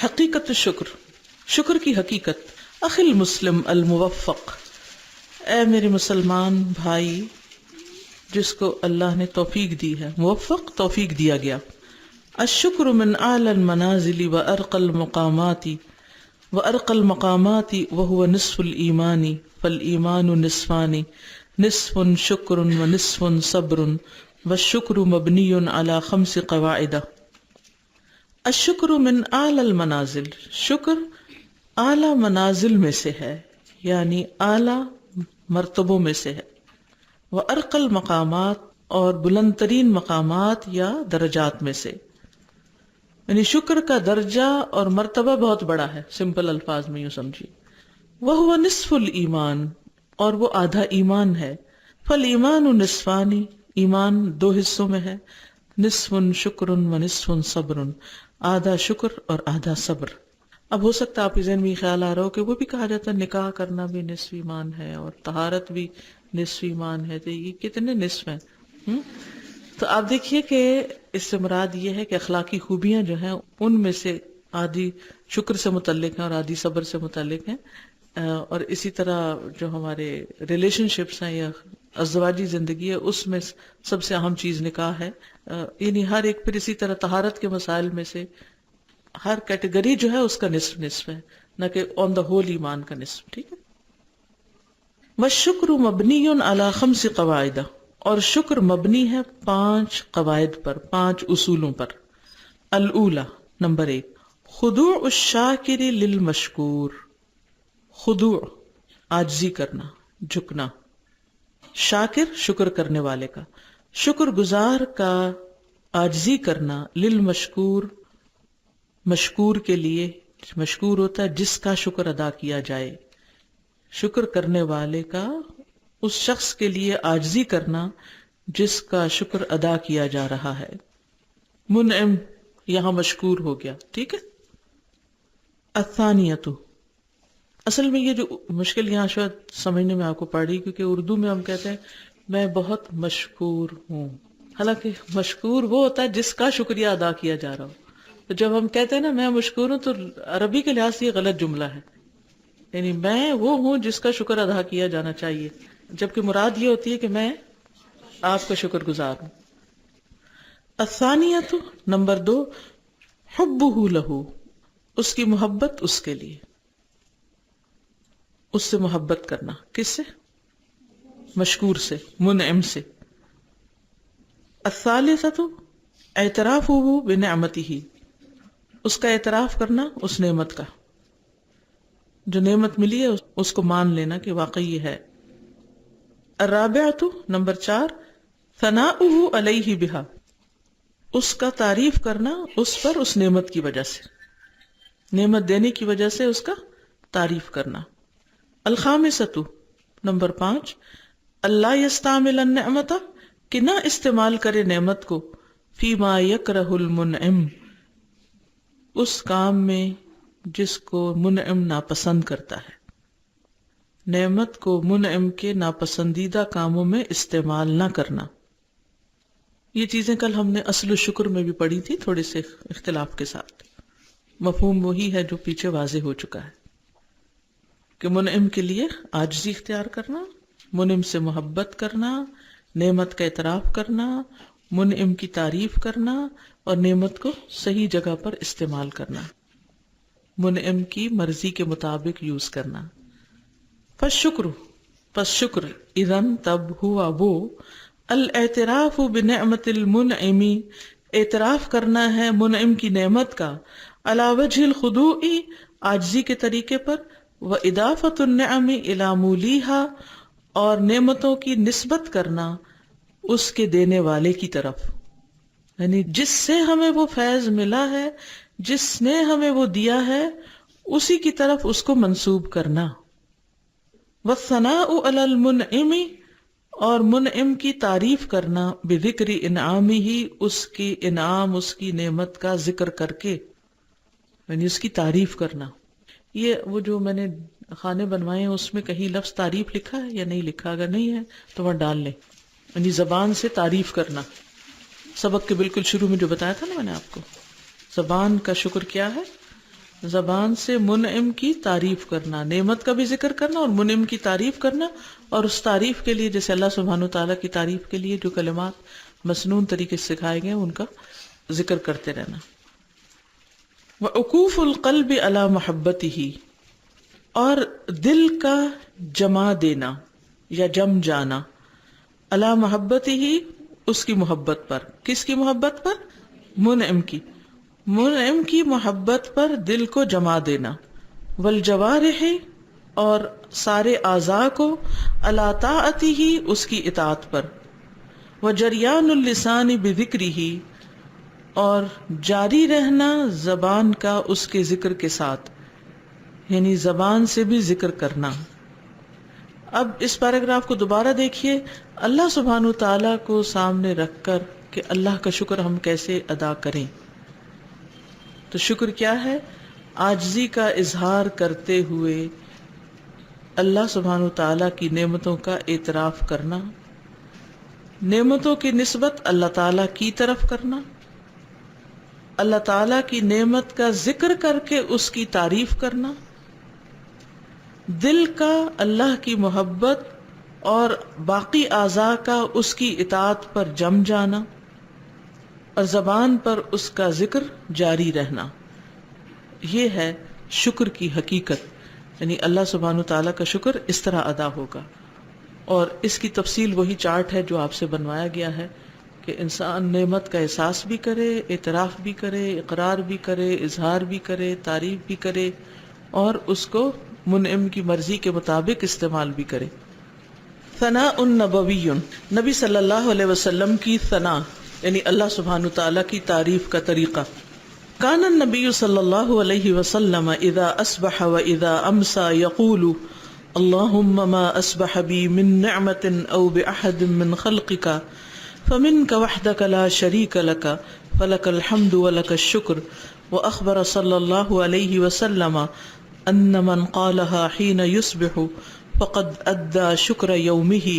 حقیقت الشکر، شکر کی حقیقت۔ اخی المسلم الموفق، اے میرے مسلمان بھائی جس کو اللہ نے توفیق دی ہے، موفق توفیق دیا گیا۔ الشکر من اعلی المنازل وارقى المقامات وارقى المقامات وهو نصف الایمان فالایمان نصفان، نصف شکر ونصف صبر والشکر مبنی علی 5 قواعد۔ الشکر من اعلی المنازل، شکر اعلی منازل میں سے ہے، یعنی اعلی مرتبوں میں سے ہے۔ وارقى المقامات، اور بلند ترین مقامات یا درجات میں سے، یعنی شکر کا درجہ اور مرتبہ بہت بڑا ہے، سمپل الفاظ میں یوں سمجھیے۔ وَهُوَ نِصْفُ الْإِيمَانِ، اور وہ آدھا ایمان ہے۔ فَالْإِيمَانُ نِصْفَانِ، ایمان 2 حصوں میں ہے، نِصْفٌ شُكْرٌ وَنِصْفٌ صَبْرٌ، آدھا شکر اور آدھا صبر۔ اب ہو سکتا ہے آپ کے ذہن میں یہ خیال آ رہا ہو کہ وہ بھی کہا جاتا ہے نکاح کرنا بھی نصف ایمان ہے اور طہارت بھی نصف ایمان ہے، تو یہ کتنے نصف ہیں؟ تو آپ دیکھیے کہ اس سے مراد یہ ہے کہ اخلاقی خوبیاں جو ہیں ان میں سے آدھی شکر سے متعلق ہیں اور آدھی صبر سے متعلق ہیں، اور اسی طرح جو ہمارے ریلیشن شپس ہیں یا ازدواجی زندگی ہے اس میں سب سے اہم چیز نکاح ہے، یعنی ہر ایک، پھر اسی طرح طہارت کے مسائل میں سے ہر کیٹیگری جو ہے اس کا نصف نصف ہے، نہ کہ آن دا ہول ایمان کا نصف، ٹھیک ہے۔ والشکر مبنی علی 5 قواعد، اور شکر مبنی ہے 5 قواعد پر، 5 اصولوں پر۔ الاولی، نمبر 1، خضوع الشاکر للمشکور، خضوع عاجزی کرنا، جھکنا، شاکر شکر کرنے والے کا، شکر گزار کا عاجزی کرنا، للمشکور مشکور کے لیے، مشکور ہوتا ہے جس کا شکر ادا کیا جائے، شکر کرنے والے کا اس شخص کے لیے عاجزی کرنا جس کا شکر ادا کیا جا رہا ہے۔ منعم یہاں مشکور ہو گیا، ٹھیک ہے۔ الثانیۃ، اصل میں یہ جو مشکل یہاں شاید سمجھنے میں آپ کو پڑ رہی، کیونکہ اردو میں ہم کہتے ہیں میں بہت مشکور ہوں، حالانکہ مشکور وہ ہوتا ہے جس کا شکریہ ادا کیا جا رہا ہو۔ تو جب ہم کہتے ہیں نا میں مشکور ہوں، تو عربی کے لحاظ سے یہ غلط جملہ ہے، یعنی میں وہ ہوں جس کا شکر ادا کیا جانا چاہیے، جبکہ مراد یہ ہوتی ہے کہ میں آپ کا شکر گزار ہوں۔ الثانیۃ، نمبر 2، حبہ لہ، اس کی محبت اس کے لیے، اس سے محبت کرنا، کس سے؟ مشکور سے، منعم سے۔ الثالثۃ، اعترافہ بنعمتہ، اس کا اعتراف کرنا اس نعمت کا، جو نعمت ملی ہے اس کو مان لینا کہ واقعی یہ ہے۔ الرابعۃ، نمبر 4، ثناؤہ علیہ بہا، اس کا تعریف کرنا اس پر اس نعمت کی وجہ سے، نعمت دینے کی وجہ سے اس کا تعریف کرنا۔ الخامسۃ، نمبر 5، اللہ یستعمل النعمت، کہ نہ استعمال کرے نعمت کو، فیما یکرہ المنعم، اس کام میں جس کو منعم ناپسند کرتا ہے، نعمت کو منعم کے ناپسندیدہ کاموں میں استعمال نہ کرنا۔ یہ چیزیں کل ہم نے اصل الشکر میں بھی پڑھی تھی، تھوڑے سے اختلاف کے ساتھ، مفہوم وہی ہے جو پیچھے واضح ہو چکا ہے کہ منعم کے لیے عاجزی اختیار کرنا، منعم سے محبت کرنا، نعمت کا اعتراف کرنا، منعم کی تعریف کرنا اور نعمت کو صحیح جگہ پر استعمال کرنا، منعم کی مرضی کے مطابق یوز کرنا۔ فالشکر، پس شکر، اذن تب ہوا وہ، الاعتراف بنعمت المنعم، اعتراف کرنا ہے منعم کی نعمت کا، علی وجہ الخضوع، عاجزی کے طریقے پر، واضافۃ النعم الی مولیہا، اور نعمتوں کی نسبت کرنا اس کے دینے والے کی طرف، یعنی جس سے ہمیں وہ فیض ملا ہے، جس نے ہمیں وہ دیا ہے، اسی کی طرف اس کو منسوب کرنا۔ والثناء علی المنعم، اور منعم کی تعریف کرنا، بذکر انعامہ، اس کی انعام، اس کی نعمت کا ذکر کر کے، یعنی اس کی تعریف کرنا۔ یہ وہ جو میں نے خانے بنوائے ہیں اس میں کہیں لفظ تعریف لکھا ہے یا نہیں لکھا؟ اگر نہیں ہے تو وہاں ڈال لیں، یعنی زبان سے تعریف کرنا۔ سبق کے بالکل شروع میں جو بتایا تھا نا میں نے آپ کو، زبان کا شکر کیا ہے؟ زبان سے منعم کی تعریف کرنا، نعمت کا بھی ذکر کرنا اور منعم کی تعریف کرنا، اور اس تعریف کے لیے جیسے اللہ سبحانہ وتعالیٰ کی تعریف کے لیے جو کلمات مسنون طریقے سے سکھائے گئے ان کا ذکر کرتے رہنا۔ وعکوف القلب علی محبتہ، اور دل کا جما دینا یا جم جانا، علی محبتہ، اس کی محبت پر۔ کس کی محبت پر؟ منعم کی، منعم کی محبت پر دل کو جما دینا۔ والجوارح، اور سارے اعضاء کو، علی طاعتہ، اس کی اطاعت پر۔ وجریان اللسان بذکرہ، اور جاری رہنا زبان کا اس کے ذکر کے ساتھ، یعنی زبان سے بھی ذکر کرنا۔ اب اس پیراگراف کو دوبارہ دیکھیے، اللہ سبحانہ وتعالیٰ کو سامنے رکھ کر کہ اللہ کا شکر ہم کیسے ادا کریں۔ تو شکر کیا ہے؟ عاجزی کا اظہار کرتے ہوئے اللہ سبحانہ وتعالیٰ کی نعمتوں کا اعتراف کرنا، نعمتوں کی نسبت اللہ تعالیٰ کی طرف کرنا، اللہ تعالیٰ کی نعمت کا ذکر کر کے اس کی تعریف کرنا، دل کا اللہ کی محبت اور باقی اعضاء کا اس کی اطاعت پر جم جانا، اور زبان پر اس کا ذکر جاری رہنا۔ یہ ہے شکر کی حقیقت، یعنی اللہ سبحانہ تعالیٰ کا شکر اس طرح ادا ہوگا۔ اور اس کی تفصیل وہی چارٹ ہے جو آپ سے بنوایا گیا ہے کہ انسان نعمت کا احساس بھی کرے، اعتراف بھی کرے، اقرار بھی کرے، اظہار بھی کرے، تعریف بھی کرے، اور اس کو منعم کی مرضی کے مطابق استعمال بھی کرے۔ ثناء نبوی، نبی صلی اللہ علیہ وسلم کی ثنا، یعنی اللہ سبحانہ تعالیٰ کی تعریف کا طریقہ۔ کان النبی صلی اللہ علیہ وسلم اذا اصبح و اذا امسى يقول اللهم ما اصبح بي من نعمة او باحد من خلقك فمنك وحدك لا شريك لك فلك الحمد ولك الشكر، واخبر صلی اللہ علیہ وسلم ان من قالها حين يصبح فقد ادى شكر يومه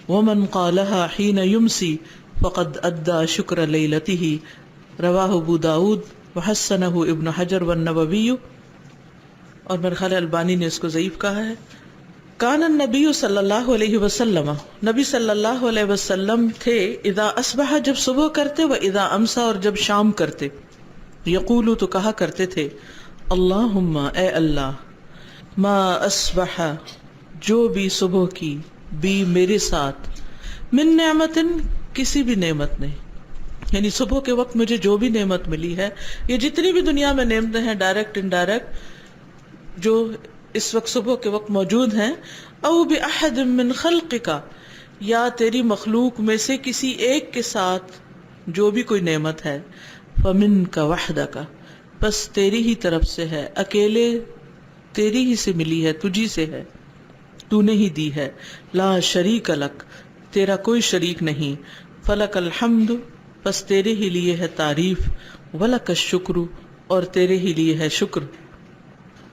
ومن قالها حين يمسي فقد ادى شكر ليلته، رواہ ابو داود وحسنہ ابن حجر والنووی، اور میرے خیال البانی نے اس کو ضعیف کہا ہے۔ کان النبی صلی اللہ علیہ وسلم، نبی صلی اللہ علیہ وسلم تھے، اذا اصبح، جب صبح کرتے، و اذا امسا، اور جب شام کرتے، یقولو، تو کہا کرتے تھے، اللہم، اے اللہ، ما اصبح، جو بھی صبح کی، بھی میرے ساتھ، من نعمت، کسی بھی نعمت نے، یعنی صبح کے وقت مجھے جو بھی نعمت ملی ہے، یہ جتنی بھی دنیا میں نعمتیں ہیں، ڈائریکٹ انڈائریکٹ، جو اس وقت صبح کے وقت موجود ہیں، او باحد من خلقک، یا تیری مخلوق میں سے کسی ایک کے ساتھ جو بھی کوئی نعمت ہے، فمنک وحدک، بس تیری ہی طرف سے ہے، اکیلے تیری ہی سے ملی ہے، تجھی سے ہے، تو نے ہی دی ہے، لا شریک لک، تیرا کوئی شریک نہیں، فلک الحمد، بس تیرے ہی لیے ہے تعریف، ولک الشکر، اور تیرے ہی لیے ہے شکر۔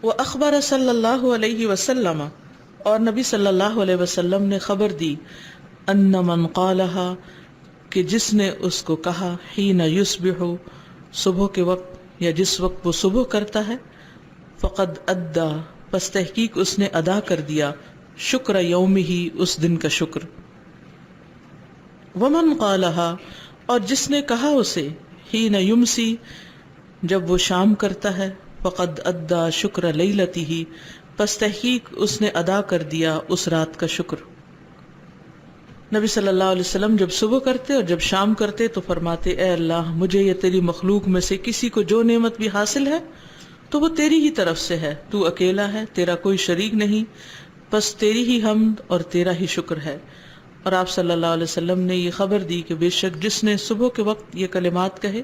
وَأَخْبَرَ صلی اللہ علیہ وسلم، اور نبی صلی اللہ علیہ وسلم نے خبر دی، ان من قالها، کہ جس نے اس کو کہا، حین یصبح، صبح کے وقت یا جس وقت وہ صبح کرتا ہے، فقد ادا، پس تحقیق اس نے ادا کر دیا، شکر یومہ، اس دن کا شکر۔ ومن قالها، اور جس نے کہا اسے، حین یمسی، جب وہ شام کرتا ہے، فقد ادا شکر لیلتہ، پس تحقیق اس نے ادا کر دیا اس رات کا شکر۔ نبی صلی اللہ علیہ وسلم جب صبح کرتے اور جب شام کرتے تو فرماتے، اے اللہ، مجھے یا تیری مخلوق میں سے کسی کو جو نعمت بھی حاصل ہے تو وہ تیری ہی طرف سے ہے، تو اکیلا ہے، تیرا کوئی شریک نہیں، بس تیری ہی حمد اور تیرا ہی شکر ہے۔ اور آپ صلی اللہ علیہ وسلم نے یہ خبر دی کہ بے شک جس نے صبح کے وقت یہ کلمات کہے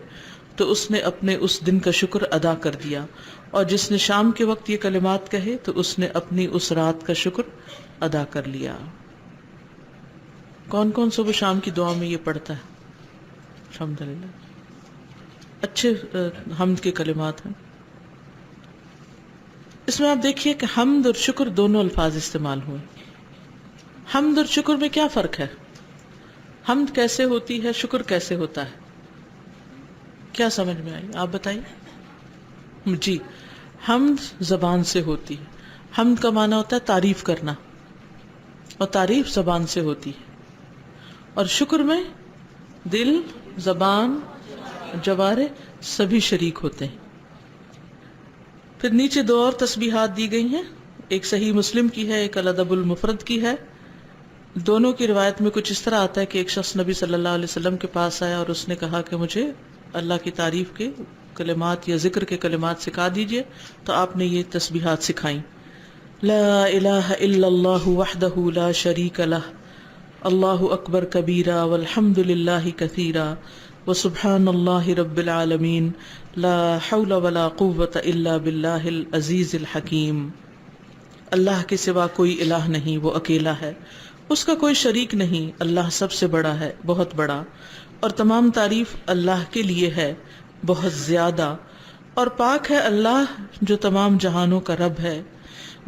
تو اس نے اپنے اس دن کا شکر ادا کر دیا، اور جس نے شام کے وقت یہ کلمات کہے تو اس نے اپنی اس رات کا شکر ادا کر لیا۔ کون کون صبح شام کی دعا میں یہ پڑھتا ہے؟ الحمدللہ، اچھے حمد کے کلمات ہیں۔ اس میں آپ دیکھیے کہ حمد اور شکر دونوں الفاظ استعمال ہوئے۔ حمد اور شکر میں کیا فرق ہے؟ حمد کیسے ہوتی ہے، شکر کیسے ہوتا ہے؟ کیا سمجھ میں آئی؟ آپ بتائیے۔ جی، حمد زبان سے ہوتی ہے. حمد کا معنی ہوتا ہے تعریف کرنا، اور تعریف زبان سے ہوتی ہے. اور شکر میں دل، زبان، جوارح سبھی شریک ہوتے ہیں. پھر نیچے دو اور تسبیحات دی گئی ہیں، ایک صحیح مسلم کی ہے، ایک الادب المفرد کی ہے. دونوں کی روایت میں کچھ اس طرح آتا ہے کہ ایک شخص نبی صلی اللہ علیہ وسلم کے پاس آیا اور اس نے کہا کہ مجھے اللہ کی تعریف کے کلمات یا ذکر کے کلمات سکھا دیجئے. تو آپ نے یہ تسبیحات سکھائیں: لا الہ الا اللہ وحدہ لا شریک لہ، اللہ اکبر کبیرا والحمد للہ کثیرا وسبحان اللہ رب العالمین، لا حول ولا قوة الا باللہ العزیز الحکیم. اللہ کے سوا کوئی الہ نہیں، وہ اکیلا ہے، اس کا کوئی شریک نہیں، اللہ سب سے بڑا ہے، بہت بڑا، اور تمام تعریف اللہ کے لیے ہے، بہت زیادہ، اور پاک ہے اللہ جو تمام جہانوں کا رب ہے.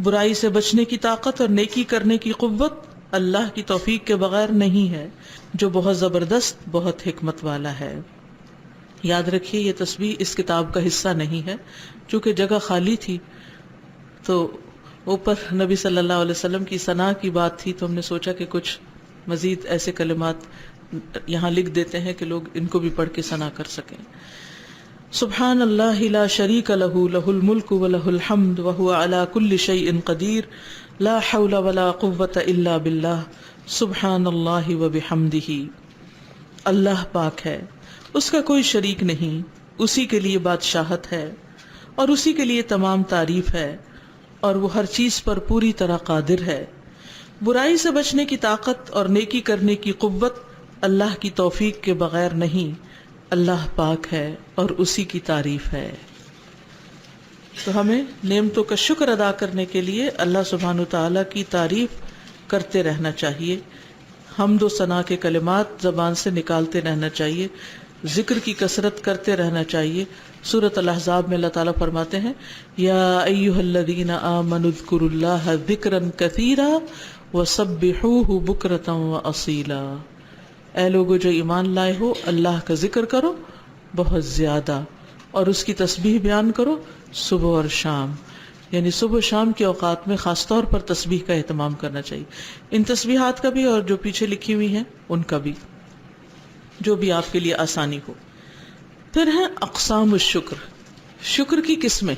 برائی سے بچنے کی طاقت اور نیکی کرنے کی قوت اللہ کی توفیق کے بغیر نہیں ہے، جو بہت زبردست، بہت حکمت والا ہے. یاد رکھیے یہ تسبیح اس کتاب کا حصہ نہیں ہے، چونکہ جگہ خالی تھی تو اوپر نبی صلی اللہ علیہ وسلم کی ثنا کی بات تھی، تو ہم نے سوچا کہ کچھ مزید ایسے کلمات یہاں لکھ دیتے ہیں کہ لوگ ان کو بھی پڑھ کے ثنا کر سکیں. سبحان اللہ لا شریک لہ، لہ الملک ولہ الحمد وہو علی کل شیء قدیر، لا حول ولا قوة الا باللہ، سبحان اللہ وبحمدہ. اللہ پاک ہے، اس کا کوئی شریک نہیں، اسی کے لیے بادشاہت ہے اور اسی کے لیے تمام تعریف ہے، اور وہ ہر چیز پر پوری طرح قادر ہے. برائی سے بچنے کی طاقت اور نیکی کرنے کی قوت اللہ کی توفیق کے بغیر نہیں، اللہ پاک ہے اور اسی کی تعریف ہے. تو ہمیں نعمتوں کا شکر ادا کرنے کے لیے اللہ سبحانہ وتعالیٰ کی تعریف کرتے رہنا چاہیے، حمد و ثنا کے کلمات زبان سے نکالتے رہنا چاہیے، ذکر کی کثرت کرتے رہنا چاہیے. سورۃ الاحزاب میں اللہ تعالیٰ فرماتے ہیں: یا ایھا الذین آمنوا اذکروا اللہ ذکرا کثیرا وسبحوہ بکرۃ واصیلا. اے لوگو جو ایمان لائے ہو، اللہ کا ذکر کرو بہت زیادہ، اور اس کی تسبیح بیان کرو صبح اور شام. یعنی صبح و شام کے اوقات میں خاص طور پر تسبیح کا اہتمام کرنا چاہیے. ان تسبیحات کا بھی اور جو پیچھے لکھی ہوئی ہیں ان کا بھی، جو بھی آپ کے لیے آسانی ہو. پھر ہیں اقسام الشکر، شکر کی قسمیں.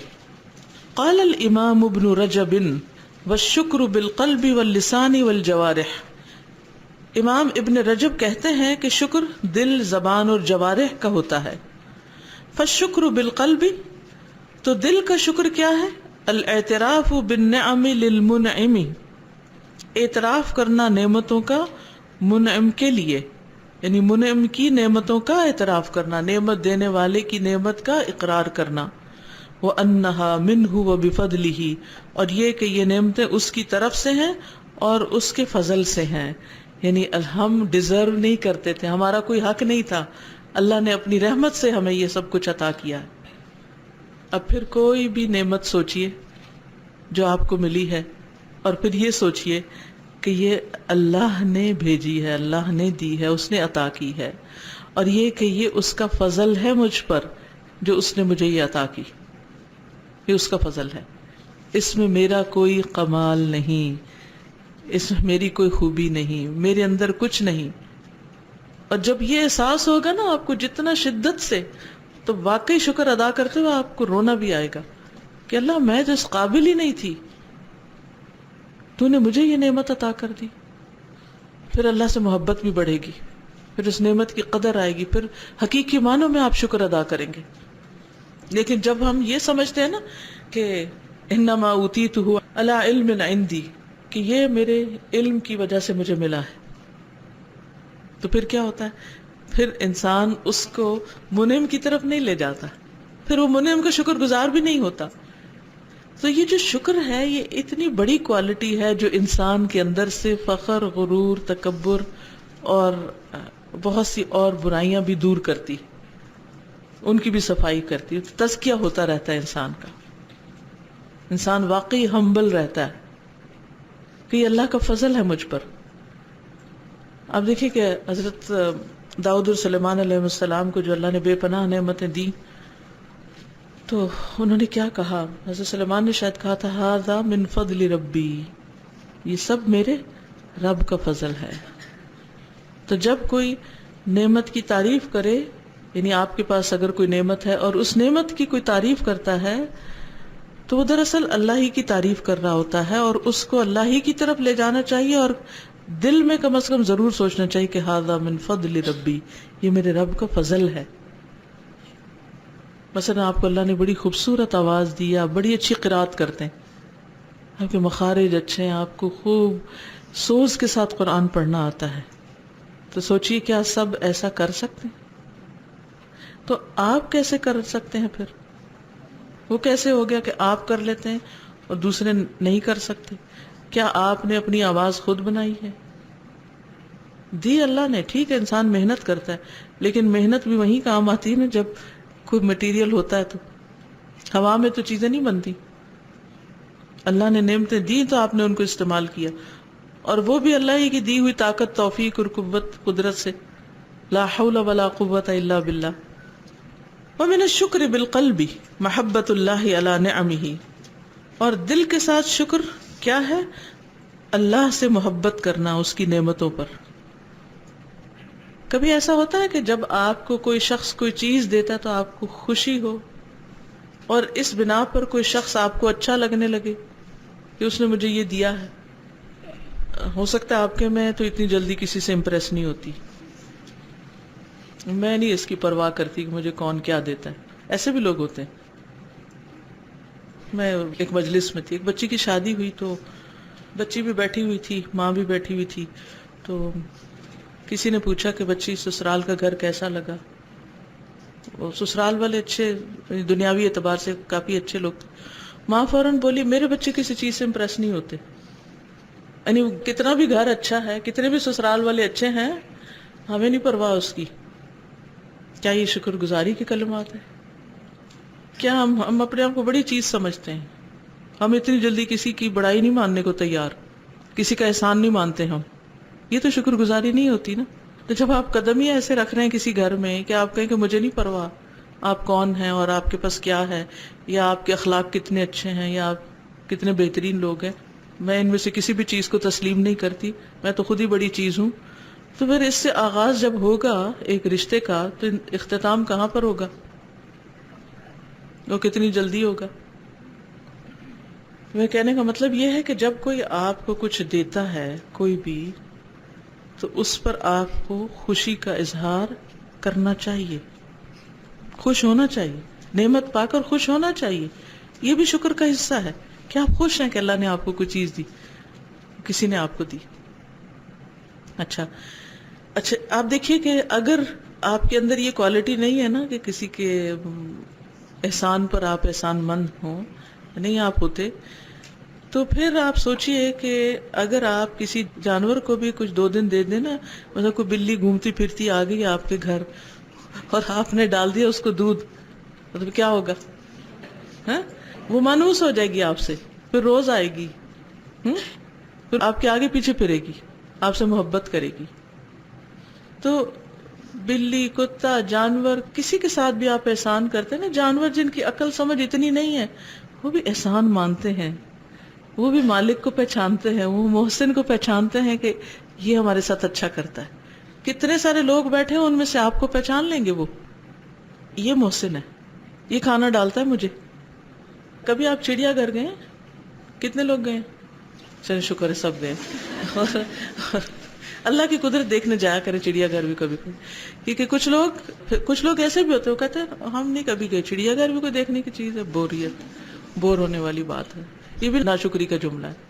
قال الامام ابن رجب والشکر بالقلب واللسان والجوارح. امام ابن رجب کہتے ہیں کہ شکر دل، زبان اور جوارح کا ہوتا ہے. فالشکر بالقلب، تو دل کا شکر کیا ہے؟ الاعتراف بالنعم للمنعم، اعتراف کرنا نعمتوں کا منعم کے لیے، یعنی منعم کی نعمتوں کا اعتراف کرنا، نعمت دینے والے کی نعمت کا اقرار کرنا. وَأَنَّهَا مِنْهُ وَبِفَضْلِهِ، اور یہ کہ یہ نعمتیں اس کی طرف سے ہیں اور اس کے فضل سے ہیں. یعنی ہم ڈیزرو نہیں کرتے تھے، ہمارا کوئی حق نہیں تھا، اللہ نے اپنی رحمت سے ہمیں یہ سب کچھ عطا کیا. اب پھر کوئی بھی نعمت سوچئے جو آپ کو ملی ہے، اور پھر یہ سوچئے کہ یہ اللہ نے بھیجی ہے، اللہ نے دی ہے، اس نے عطا کی ہے، اور یہ کہ یہ اس کا فضل ہے مجھ پر جو اس نے مجھے یہ عطا کی، یہ اس کا فضل ہے، اس میں میرا کوئی کمال نہیں، اس میں میری کوئی خوبی نہیں، میرے اندر کچھ نہیں. اور جب یہ احساس ہوگا نا آپ کو جتنا شدت سے، تو واقعی شکر ادا کرتے ہوئے آپ کو رونا بھی آئے گا کہ اللہ میں تو اس قابل ہی نہیں تھی، تو نے مجھے یہ نعمت عطا کر دی. پھر اللہ سے محبت بھی بڑھے گی، پھر اس نعمت کی قدر آئے گی، پھر حقیقی معنوں میں آپ شکر ادا کریں گے. لیکن جب ہم یہ سمجھتے ہیں نا کہ انما اوتیتہ علی علم عندی، کہ یہ میرے علم کی وجہ سے مجھے ملا ہے، تو پھر کیا ہوتا ہے؟ پھر انسان اس کو منعم کی طرف نہیں لے جاتا، پھر وہ منعم کا شکر گزار بھی نہیں ہوتا. تو یہ جو شکر ہے یہ اتنی بڑی کوالٹی ہے جو انسان کے اندر سے فخر، غرور، تکبر اور بہت سی اور برائیاں بھی دور کرتی، ان کی بھی صفائی کرتی. تزکیہ ہوتا رہتا ہے انسان کا، انسان واقعی ہمبل رہتا ہے کہ یہ اللہ کا فضل ہے مجھ پر. آپ دیکھیں کہ حضرت داؤد اور سلیمان علیہ السلام کو جو اللہ نے بے پناہ نعمتیں دی، تو انہوں نے کیا کہا؟ حضرت سلیمان نے شاید کہا تھا ھذا من فضل ربی، یہ سب میرے رب کا فضل ہے۔ تو جب کوئی نعمت کی تعریف کرے، یعنی آپ کے پاس اگر کوئی نعمت ہے اور اس نعمت کی کوئی تعریف کرتا ہے تو وہ دراصل اللہ ہی کی تعریف کر رہا ہوتا ہے، اور اس کو اللہ ہی کی طرف لے جانا چاہیے، اور دل میں کم از کم ضرور سوچنا چاہیے کہ ھذا من فضل ربی، یہ میرے رب کا فضل ہے۔ مثلا آپ کو اللہ نے بڑی خوبصورت آواز دی، آپ بڑی اچھی قرات کرتے ہیں، آپ کے مخارج اچھے ہیں، آپ کو خوب سوز کے ساتھ قرآن پڑھنا آتا ہے، تو سوچئے کیا سب ایسا کر سکتے ہیں؟ تو آپ کیسے کر سکتے ہیں پھر؟ وہ کیسے ہو گیا کہ آپ کر لیتے ہیں اور دوسرے نہیں کر سکتے؟ کیا آپ نے اپنی آواز خود بنائی ہے؟ دی اللہ نے، ٹھیک ہے انسان محنت کرتا ہے، لیکن محنت بھی وہیں کام آتی ہے نا جب کوئی مٹیریل ہوتا ہے، تو ہوا میں تو چیزیں نہیں بنتی۔ اللہ نے نعمتیں دی تو آپ نے ان کو استعمال کیا، اور وہ بھی اللہ ہی کی دی ہوئی طاقت، توفیق اور قوت، قدرت سے۔ لا حول ولا قوت الا باللہ۔ ومن الشکر بالقلب محبت اللہ علی نعمہ، اور دل کے ساتھ شکر کیا ہے؟ اللہ سے محبت کرنا اس کی نعمتوں پر۔ کبھی ایسا ہوتا ہے کہ جب آپ کو کوئی شخص کوئی چیز دیتا ہے تو آپ کو خوشی ہو، اور اس بنا پر کوئی شخص آپ کو اچھا لگنے لگے کہ اس نے مجھے یہ دیا ہے۔ ہو سکتا ہے آپ کے میں تو اتنی جلدی کسی سے امپریس نہیں ہوتی، میں نہیں اس کی پرواہ کرتی کہ مجھے کون کیا دیتا ہے، ایسے بھی لوگ ہوتے ہیں۔ میں ایک مجلس میں تھی، ایک بچی کی شادی ہوئی، تو بچی بھی بیٹھی ہوئی تھی، ماں بھی بیٹھی ہوئی تھی، تو کسی نے پوچھا کہ بچی سسرال کا گھر کیسا لگا؟ وہ سسرال والے اچھے، دنیاوی اعتبار سے کافی اچھے لوگ تھے۔ ماں فوراً بولی میرے بچے کسی چیز سے امپریس نہیں ہوتے، یعنی کتنا بھی گھر اچھا ہے، کتنے بھی سسرال والے اچھے ہیں، ہمیں نہیں پرواہ اس کی۔ کیا یہ شکر گزاری کے کلمات ہیں؟ کیا ہم اپنے آپ کو بڑی چیز سمجھتے ہیں؟ ہم اتنی جلدی کسی کی بڑائی نہیں ماننے کو تیار، کسی کا احسان نہیں مانتے ہم، یہ تو شکر گزاری نہیں ہوتی نا۔ تو جب آپ قدم ہی ایسے رکھ رہے ہیں کسی گھر میں کہ آپ کہیں کہ مجھے نہیں پرواہ آپ کون ہیں اور آپ کے پاس کیا ہے، یا آپ کے اخلاق کتنے اچھے ہیں، یا آپ کتنے بہترین لوگ ہیں، میں ان میں سے کسی بھی چیز کو تسلیم نہیں کرتی، میں تو خود ہی بڑی چیز ہوں، تو پھر اس سے آغاز جب ہوگا ایک رشتے کا تو اختتام کہاں پر ہوگا؟ وہ کتنی جلدی ہوگا؟ میں کہنے کا مطلب یہ ہے کہ جب کوئی آپ کو کچھ دیتا ہے کوئی بھی، تو اس پر آپ کو خوشی کا اظہار کرنا چاہیے، خوش ہونا چاہیے، نعمت پا کر خوش ہونا چاہیے، یہ بھی شکر کا حصہ ہے کہ آپ خوش ہیں کہ اللہ نے آپ کو کوئی چیز دی، کسی نے آپ کو دی۔ اچھا آپ دیکھیے کہ اگر آپ کے اندر یہ کوالٹی نہیں ہے نا کہ کسی کے احسان پر آپ احسان مند ہوں، نہیں آپ ہوتے، تو پھر آپ سوچئے کہ اگر آپ کسی جانور کو بھی کچھ 2 دن دے دیں نا، مطلب کوئی بلی گھومتی پھرتی آ گئی آپ کے گھر اور آپ نے ڈال دیا اس کو دودھ، مطلب کیا ہوگا؟ ہاں، وہ مانوس ہو جائے گی آپ سے، پھر روز آئے گی، پھر آپ کے آگے پیچھے پھرے گی، آپ سے محبت کرے گی۔ تو بلی، کتا، جانور، کسی کے ساتھ بھی آپ احسان کرتے ہیں نا، جانور جن کی عقل سمجھ اتنی نہیں ہے وہ بھی احسان مانتے ہیں، وہ بھی مالک کو پہچانتے ہیں، وہ محسن کو پہچانتے ہیں کہ یہ ہمارے ساتھ اچھا کرتا ہے۔ کتنے سارے لوگ بیٹھے ہیں، ان میں سے آپ کو پہچان لیں گے، وہ یہ محسن ہے، یہ کھانا ڈالتا ہے مجھے۔ کبھی آپ چڑیا گھر گئے؟ کتنے لوگ گئے؟ چلے شکر ہے سب گئے۔ اور اللہ کی قدرت دیکھنے جایا کرے چڑیا گھر بھی کبھی کبھی، کیونکہ کچھ لوگ ایسے بھی ہوتے ہیں، وہ کہتے ہیں ہم نہیں کبھی گئے چڑیا گھر بھی کوئی دیکھنے کی چیز ہے، بور ہونے والی بات ہے۔ یہ بھی ناشکری کا جملہ ہے،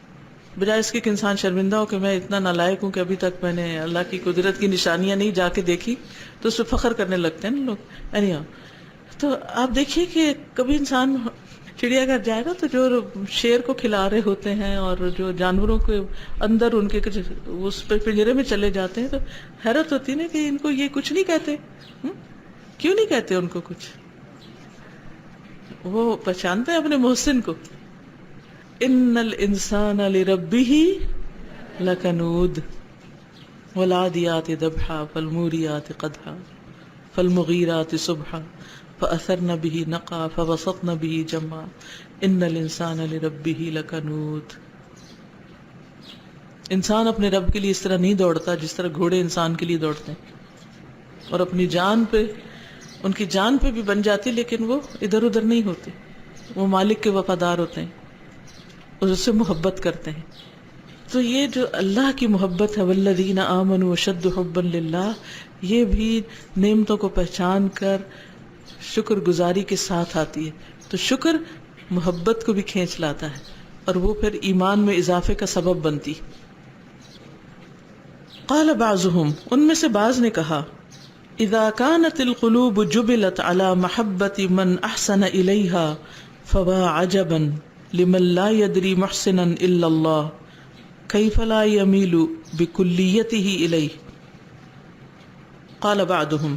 بجائے اس کے کہ انسان شرمندہ ہو کہ میں اتنا نالائق ہوں کہ ابھی تک میں نے اللہ کی قدرت کی نشانیاں نہیں جا کے دیکھی، تو اس پہ فخر کرنے لگتے ہیں نا لوگ۔ تو آپ دیکھیے کہ کبھی انسان چڑیا گھر جائے گا تو جو شیر کو کھلا رہے ہوتے ہیں اور جو جانوروں کے اندر ان کے اس پہ پنجرے میں چلے جاتے ہیں، تو حیرت ہوتی ہے نا کہ ان کو یہ کچھ نہیں کہتے، کیوں نہیں کہتے ان کو کچھ؟ وہ پہچانتے ہیں اپنے محسن کو۔ ان الانسان لربہ لکنود والعادیات ضبحا فالموریات قدحا فالمغیرات صبحا فأثرن به نقعا فوسطن به جمعا ان الانسان لربه لکنود. انسان اپنے رب کے لیے اس طرح نہیں دوڑتا جس طرح گھوڑے انسان کے لیے دوڑتے ہیں، اور اپنی جان پہ، ان کی جان پہ بھی بن جاتی، لیکن وہ ادھر ادھر نہیں ہوتے، وہ مالک کے وفادار ہوتے ہیں اور اس سے محبت کرتے ہیں. تو یہ جو اللہ کی محبت ہے، والذین آمنوا اشد حبا للہ، یہ بھی نعمتوں کو پہچان کر شکر گزاری کے ساتھ آتی ہے. تو شکر محبت کو بھی کھینچ لاتا ہے اور وہ پھر ایمان میں اضافے کا سبب بنتی. قال بعضهم، ان میں سے بعض نے کہا، اذا كانت القلوب جبلت على محبت من احسن الیها فوا عجبا لمن لا يدري محسنا الا اللہ كيف لا يميل بكليته الیہ. قال بعضهم،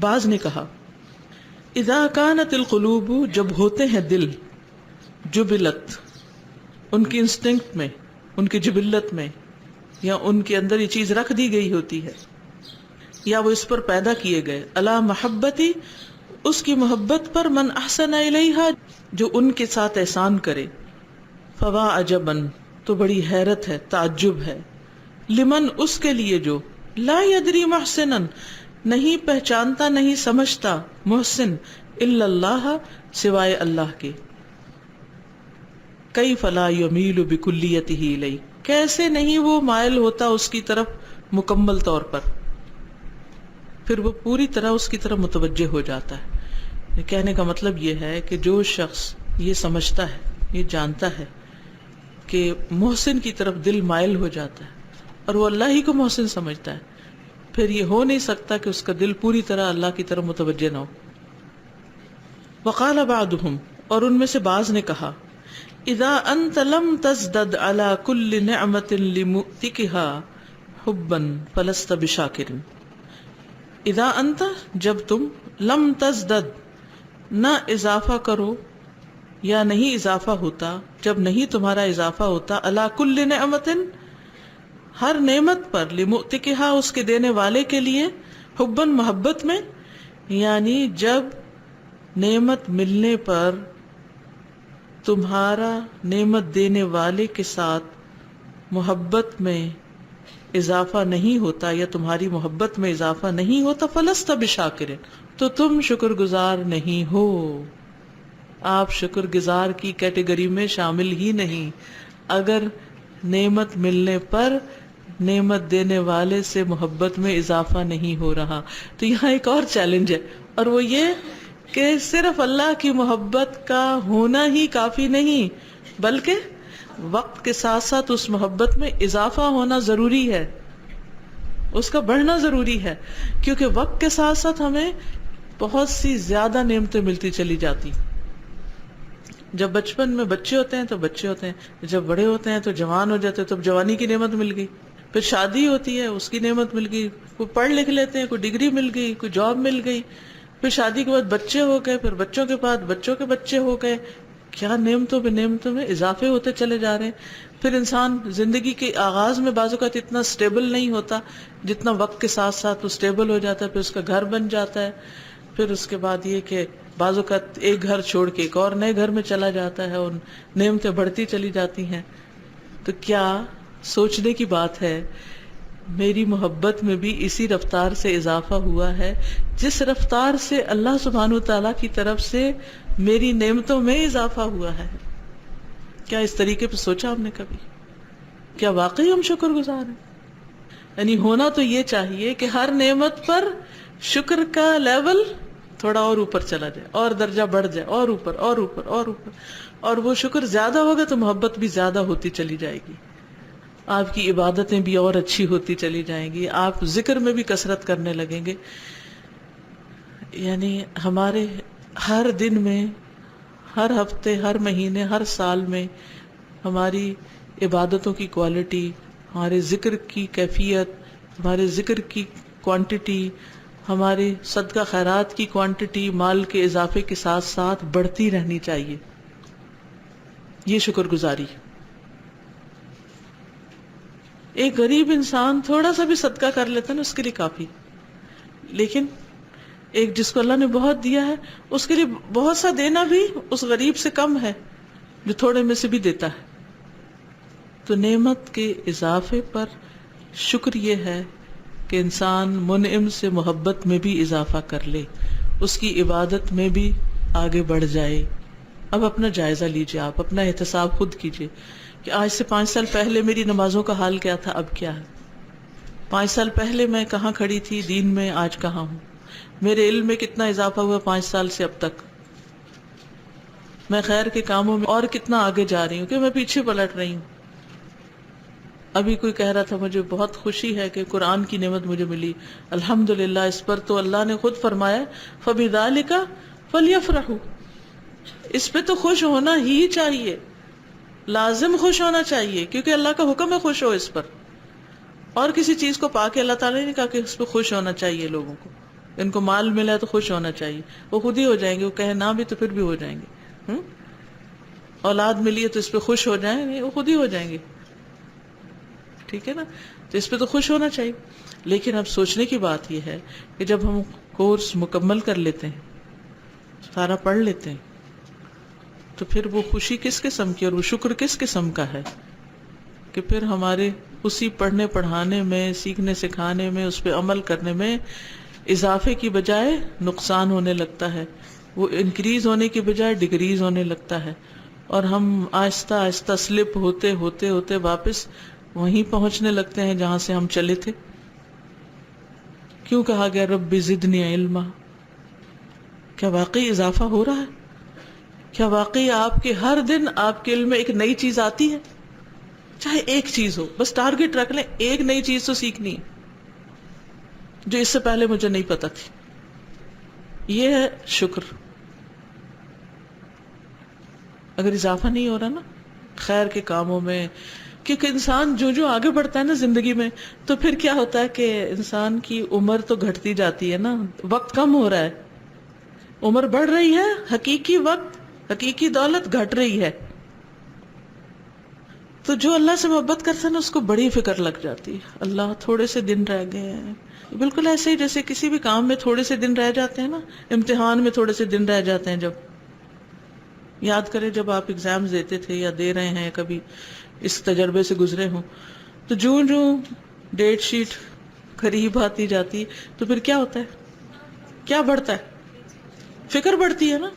بعض نے کہا، اذا كانت القلوب، جب ہوتے ہیں دل، جبلت، ان کی انسٹنکٹ میں، ان کی جبلت میں، یا ان کے اندر یہ چیز رکھ دی گئی ہوتی ہے، یا وہ اس پر پیدا کیے گئے، علی محبتی، اس کی محبت پر، من احسن الیہا، جو ان کے ساتھ احسان کرے، فوا عجبن، تو بڑی حیرت ہے، تعجب ہے، لمن، اس کے لیے جو، لا یدری محسنا، نہیں پہچانتا، نہیں سمجھتا محسن، الا اللہ، سوائے اللہ کے. کیف لا یمیل بکلیتہ الیہ، کیسے نہیں وہ مائل ہوتا اس کی طرف مکمل طور پر، پھر وہ پوری طرح اس کی طرف متوجہ ہو جاتا ہے. کہنے کا مطلب یہ ہے کہ جو شخص یہ سمجھتا ہے، یہ جانتا ہے کہ محسن کی طرف دل مائل ہو جاتا ہے اور وہ اللہ ہی کو محسن سمجھتا ہے، پھر یہ ہو نہیں سکتا کہ اس کا دل پوری طرح اللہ کی طرف متوجہ نہ ہو. وقال بعضهم، اور ان میں سے بعض نے کہا، اذا انت لم تزدد على كل نعمة لمؤتكها حبا فلست بشاکر. اذا انت، جب تم، لم تزدد، نہ اضافہ کرو یا نہیں اضافہ ہوتا، جب نہیں تمہارا اضافہ ہوتا، علی کل نعمت، ہر نعمت پر، لمؤتکها، اس کے دینے والے کے لیے، حبن، محبت میں، یعنی جب نعمت ملنے پر تمہارا نعمت دینے والے کے ساتھ محبت میں اضافہ نہیں ہوتا یا تمہاری محبت میں اضافہ نہیں ہوتا، فلست بشاکر، تو تم شکر گزار نہیں ہو، آپ شکر گزار کی کیٹیگری میں شامل ہی نہیں. اگر نعمت ملنے پر نعمت دینے والے سے محبت میں اضافہ نہیں ہو رہا. تو یہاں ایک اور چیلنج ہے، اور وہ یہ کہ صرف اللہ کی محبت کا ہونا ہی کافی نہیں، بلکہ وقت کے ساتھ ساتھ اس محبت میں اضافہ ہونا ضروری ہے، اس کا بڑھنا ضروری ہے، کیونکہ وقت کے ساتھ ساتھ ہمیں بہت سی زیادہ نعمتیں ملتی چلی جاتی. جب بچپن میں بچے ہوتے ہیں تو بچے ہوتے ہیں، جب بڑے ہوتے ہیں تو جوان ہو جاتے ہیں، تو جوانی کی نعمت مل گئی، پھر شادی ہوتی ہے، اس کی نعمت مل گئی، کوئی پڑھ لکھ لیتے ہیں، کوئی ڈگری مل گئی، کوئی جاب مل گئی، پھر شادی کے بعد بچے ہو گئے، پھر بچوں کے بعد بچوں کے بچے ہو گئے. کیا نعمتوں پہ نعمتوں میں اضافے ہوتے چلے جا رہے ہیں. پھر انسان زندگی کے آغاز میں بعض اوقات اتنا سٹیبل نہیں ہوتا جتنا وقت کے ساتھ ساتھ وہ سٹیبل ہو جاتا ہے، پھر اس کا گھر بن جاتا ہے، پھر اس کے بعد یہ کہ بعض اوقات ایک گھر چھوڑ کے ایک اور نئے گھر میں چلا جاتا ہے، اور نعمتیں بڑھتی چلی جاتی ہیں. تو کیا سوچنے کی بات ہے، میری محبت میں بھی اسی رفتار سے اضافہ ہوا ہے جس رفتار سے اللہ سبحانہ وتعالیٰ کی طرف سے میری نعمتوں میں اضافہ ہوا ہے. کیا اس طریقے پہ سوچا ہم نے کبھی؟ کیا واقعی ہم شکر گزار ہیں؟ یعنی ہونا تو یہ چاہیے کہ ہر نعمت پر شکر کا لیول تھوڑا اور اوپر چلا جائے، اور درجہ بڑھ جائے، اور اوپر اور اوپر اور اوپر، اور وہ شکر زیادہ ہوگا تو محبت بھی زیادہ ہوتی چلی جائے گی، آپ کی عبادتیں بھی اور اچھی ہوتی چلی جائیں گی، آپ ذکر میں بھی کثرت کرنے لگیں گے. یعنی ہمارے ہر دن میں، ہر ہفتے، ہر مہینے، ہر سال میں ہماری عبادتوں کی کوالٹی، ہمارے ذکر کی کیفیت، ہمارے ذکر کی کوانٹٹی، ہمارے صدقہ خیرات کی کوانٹٹی مال کے اضافے کے ساتھ ساتھ بڑھتی رہنی چاہیے. یہ شکر گزاری. ایک غریب انسان تھوڑا سا بھی صدقہ کر لیتا ہے نا، اس کے لیے کافی. لیکن ایک جس کو اللہ نے بہت دیا ہے اس کے لیے بہت سا دینا بھی اس غریب سے کم ہے جو تھوڑے میں سے بھی دیتا ہے. تو نعمت کے اضافے پر شکر یہ ہے کہ انسان منعم سے محبت میں بھی اضافہ کر لے، اس کی عبادت میں بھی آگے بڑھ جائے. اب اپنا جائزہ لیجئے، آپ اپنا احتساب خود کیجئے کہ آج سے 5 سال پہلے میری نمازوں کا حال کیا تھا، اب کیا ہے. 5 سال پہلے میں کہاں کھڑی تھی دین میں، آج کہاں ہوں. میرے علم میں کتنا اضافہ ہوا 5 سال سے اب تک. میں خیر کے کاموں میں اور کتنا آگے جا رہی ہوں کہ میں پیچھے پلٹ رہی ہوں. ابھی کوئی کہہ رہا تھا مجھے بہت خوشی ہے کہ قرآن کی نعمت مجھے ملی، الحمدللہ. اس پر تو اللہ نے خود فرمایا فَبِذَلِكَ فَلْيَفْرَحُوا، اس پہ تو خوش ہونا ہی چاہیے، لازم خوش ہونا چاہیے، کیونکہ اللہ کا حکم ہے خوش ہو اس پر. اور کسی چیز کو پا کے اللہ تعالیٰ نے نہیں کہا کہ اس پہ خوش ہونا چاہیے. لوگوں کو ان کو مال ملا تو خوش ہونا چاہیے، وہ خود ہی ہو جائیں گے. وہ کہے نہ بھی تو پھر بھی ہو جائیں گے. اولاد ملی ہے تو اس پہ خوش ہو جائیں گے، وہ خود ہی ہو جائیں گے. ٹھیک ہے نا، تو اس پہ تو خوش ہونا چاہیے. لیکن اب سوچنے کی بات یہ ہے کہ جب ہم کورس مکمل کر لیتے ہیں، سارا پڑھ لیتے ہیں، تو پھر وہ خوشی کس قسم کی اور وہ شکر کس قسم کا ہے کہ پھر ہمارے اسی پڑھنے پڑھانے میں، سیکھنے سکھانے میں، اس پہ عمل کرنے میں اضافے کی بجائے نقصان ہونے لگتا ہے. وہ انکریز ہونے کی بجائے ڈکریز ہونے لگتا ہے، اور ہم آہستہ آہستہ سلپ ہوتے ہوتے ہوتے واپس وہیں پہنچنے لگتے ہیں جہاں سے ہم چلے تھے. کیوں کہا گیا رب زدنی علما؟ کیا واقعی اضافہ ہو رہا ہے؟ کیا واقعی آپ کے ہر دن آپ کے علم میں ایک نئی چیز آتی ہے؟ چاہے ایک چیز ہو، بس ٹارگٹ رکھ لیں، ایک نئی چیز تو سیکھنی ہے جو اس سے پہلے مجھے نہیں پتا تھی. یہ ہے شکر. اگر اضافہ نہیں ہو رہا نا خیر کے کاموں میں، کیونکہ انسان جو آگے بڑھتا ہے نا زندگی میں، تو پھر کیا ہوتا ہے کہ انسان کی عمر تو گھٹتی جاتی ہے نا، وقت کم ہو رہا ہے، عمر بڑھ رہی ہے، حقیقی وقت، حقیقی دولت گھٹ رہی ہے. تو جو اللہ سے محبت کرتا ہے نا اس کو بڑی فکر لگ جاتی ہے، اللہ تھوڑے سے دن رہ گئے ہیں. بالکل ایسے ہی جیسے کسی بھی کام میں تھوڑے سے دن رہ جاتے ہیں نا، امتحان میں تھوڑے سے دن رہ جاتے ہیں. جب یاد کریں جب آپ ایگزامز دیتے تھے یا دے رہے ہیں، کبھی اس تجربے سے گزرے ہوں، تو جو ڈیٹ شیٹ قریب آتی جاتی تو پھر کیا ہوتا ہے، کیا بڑھتا ہے، فکر بڑھتی ہے نا،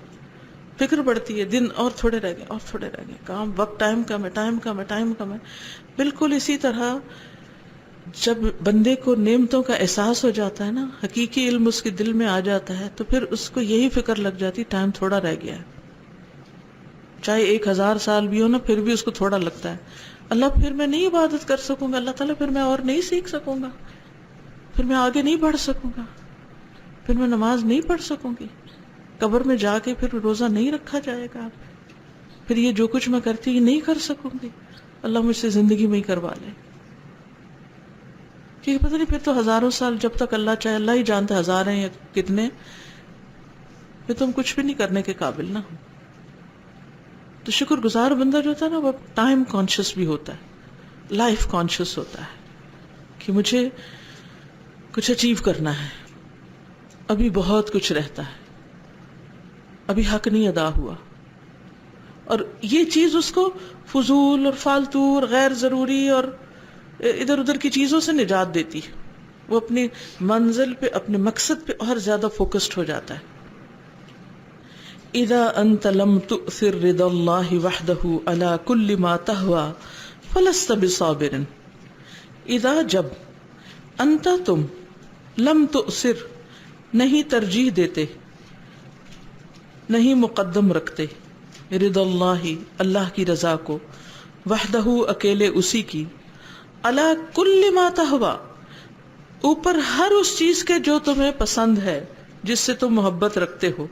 فکر بڑھتی ہے. دن اور تھوڑے رہ گئے، اور تھوڑے رہ گئے، کام، وقت، ٹائم کم ہے، ٹائم کم ہے، ٹائم کم ہے. بالکل اسی طرح جب بندے کو نعمتوں کا احساس ہو جاتا ہے نا، حقیقی علم اس کے دل میں آ جاتا ہے، تو پھر اس کو یہی فکر لگ جاتی ٹائم تھوڑا رہ گیا ہے. چاہے 1000 سال بھی ہو نا، پھر بھی اس کو تھوڑا لگتا ہے اللہ پھر میں نہیں عبادت کر سکوں گا، اللہ تعالیٰ پھر میں اور نہیں سیکھ سکوں گا، پھر میں آگے نہیں بڑھ سکوں گا، پھر میں نماز نہیں پڑھ سکوں گی، قبر میں جا کے پھر روزہ نہیں رکھا جائے گا، پھر یہ جو کچھ میں کرتی یہ نہیں کر سکوں گی، اللہ مجھ سے زندگی میں ہی کروا لے. کیونکہ پتہ نہیں پھر تو ہزاروں سال، جب تک اللہ چاہے، اللہ ہی جانتا 1000 ہیں یا کتنے، پھر تم کچھ بھی نہیں کرنے کے قابل نہ ہو. تو شکر گزار بندہ جو ہوتا ہے نا، وہ ٹائم کانشیس بھی ہوتا ہے، لائف کانشیس ہوتا ہے کہ مجھے کچھ اچیو کرنا ہے، ابھی بہت کچھ رہتا ہے، ابھی حق نہیں ادا ہوا. اور یہ چیز اس کو فضول اور فالتو اور غیر ضروری اور ادھر ادھر کی چیزوں سے نجات دیتی ہے. وہ اپنی منزل پہ، اپنے مقصد پہ اور زیادہ فوکسڈ ہو جاتا ہے. اذا انت لم تؤثر رضا اللہ وحدہ علی کل ما تہوى فلست بصابر. اذا جب، انت تم، لم تؤثر نہیں ترجیح دیتے، نہیں مقدم رکھتے، رضا اللہ اللہ کی رضا کو، وحدہ اکیلے اسی کی، علی کل ما تہوى اوپر ہر اس چیز کے جو تمہیں پسند ہے، جس سے تم محبت رکھتے ہو،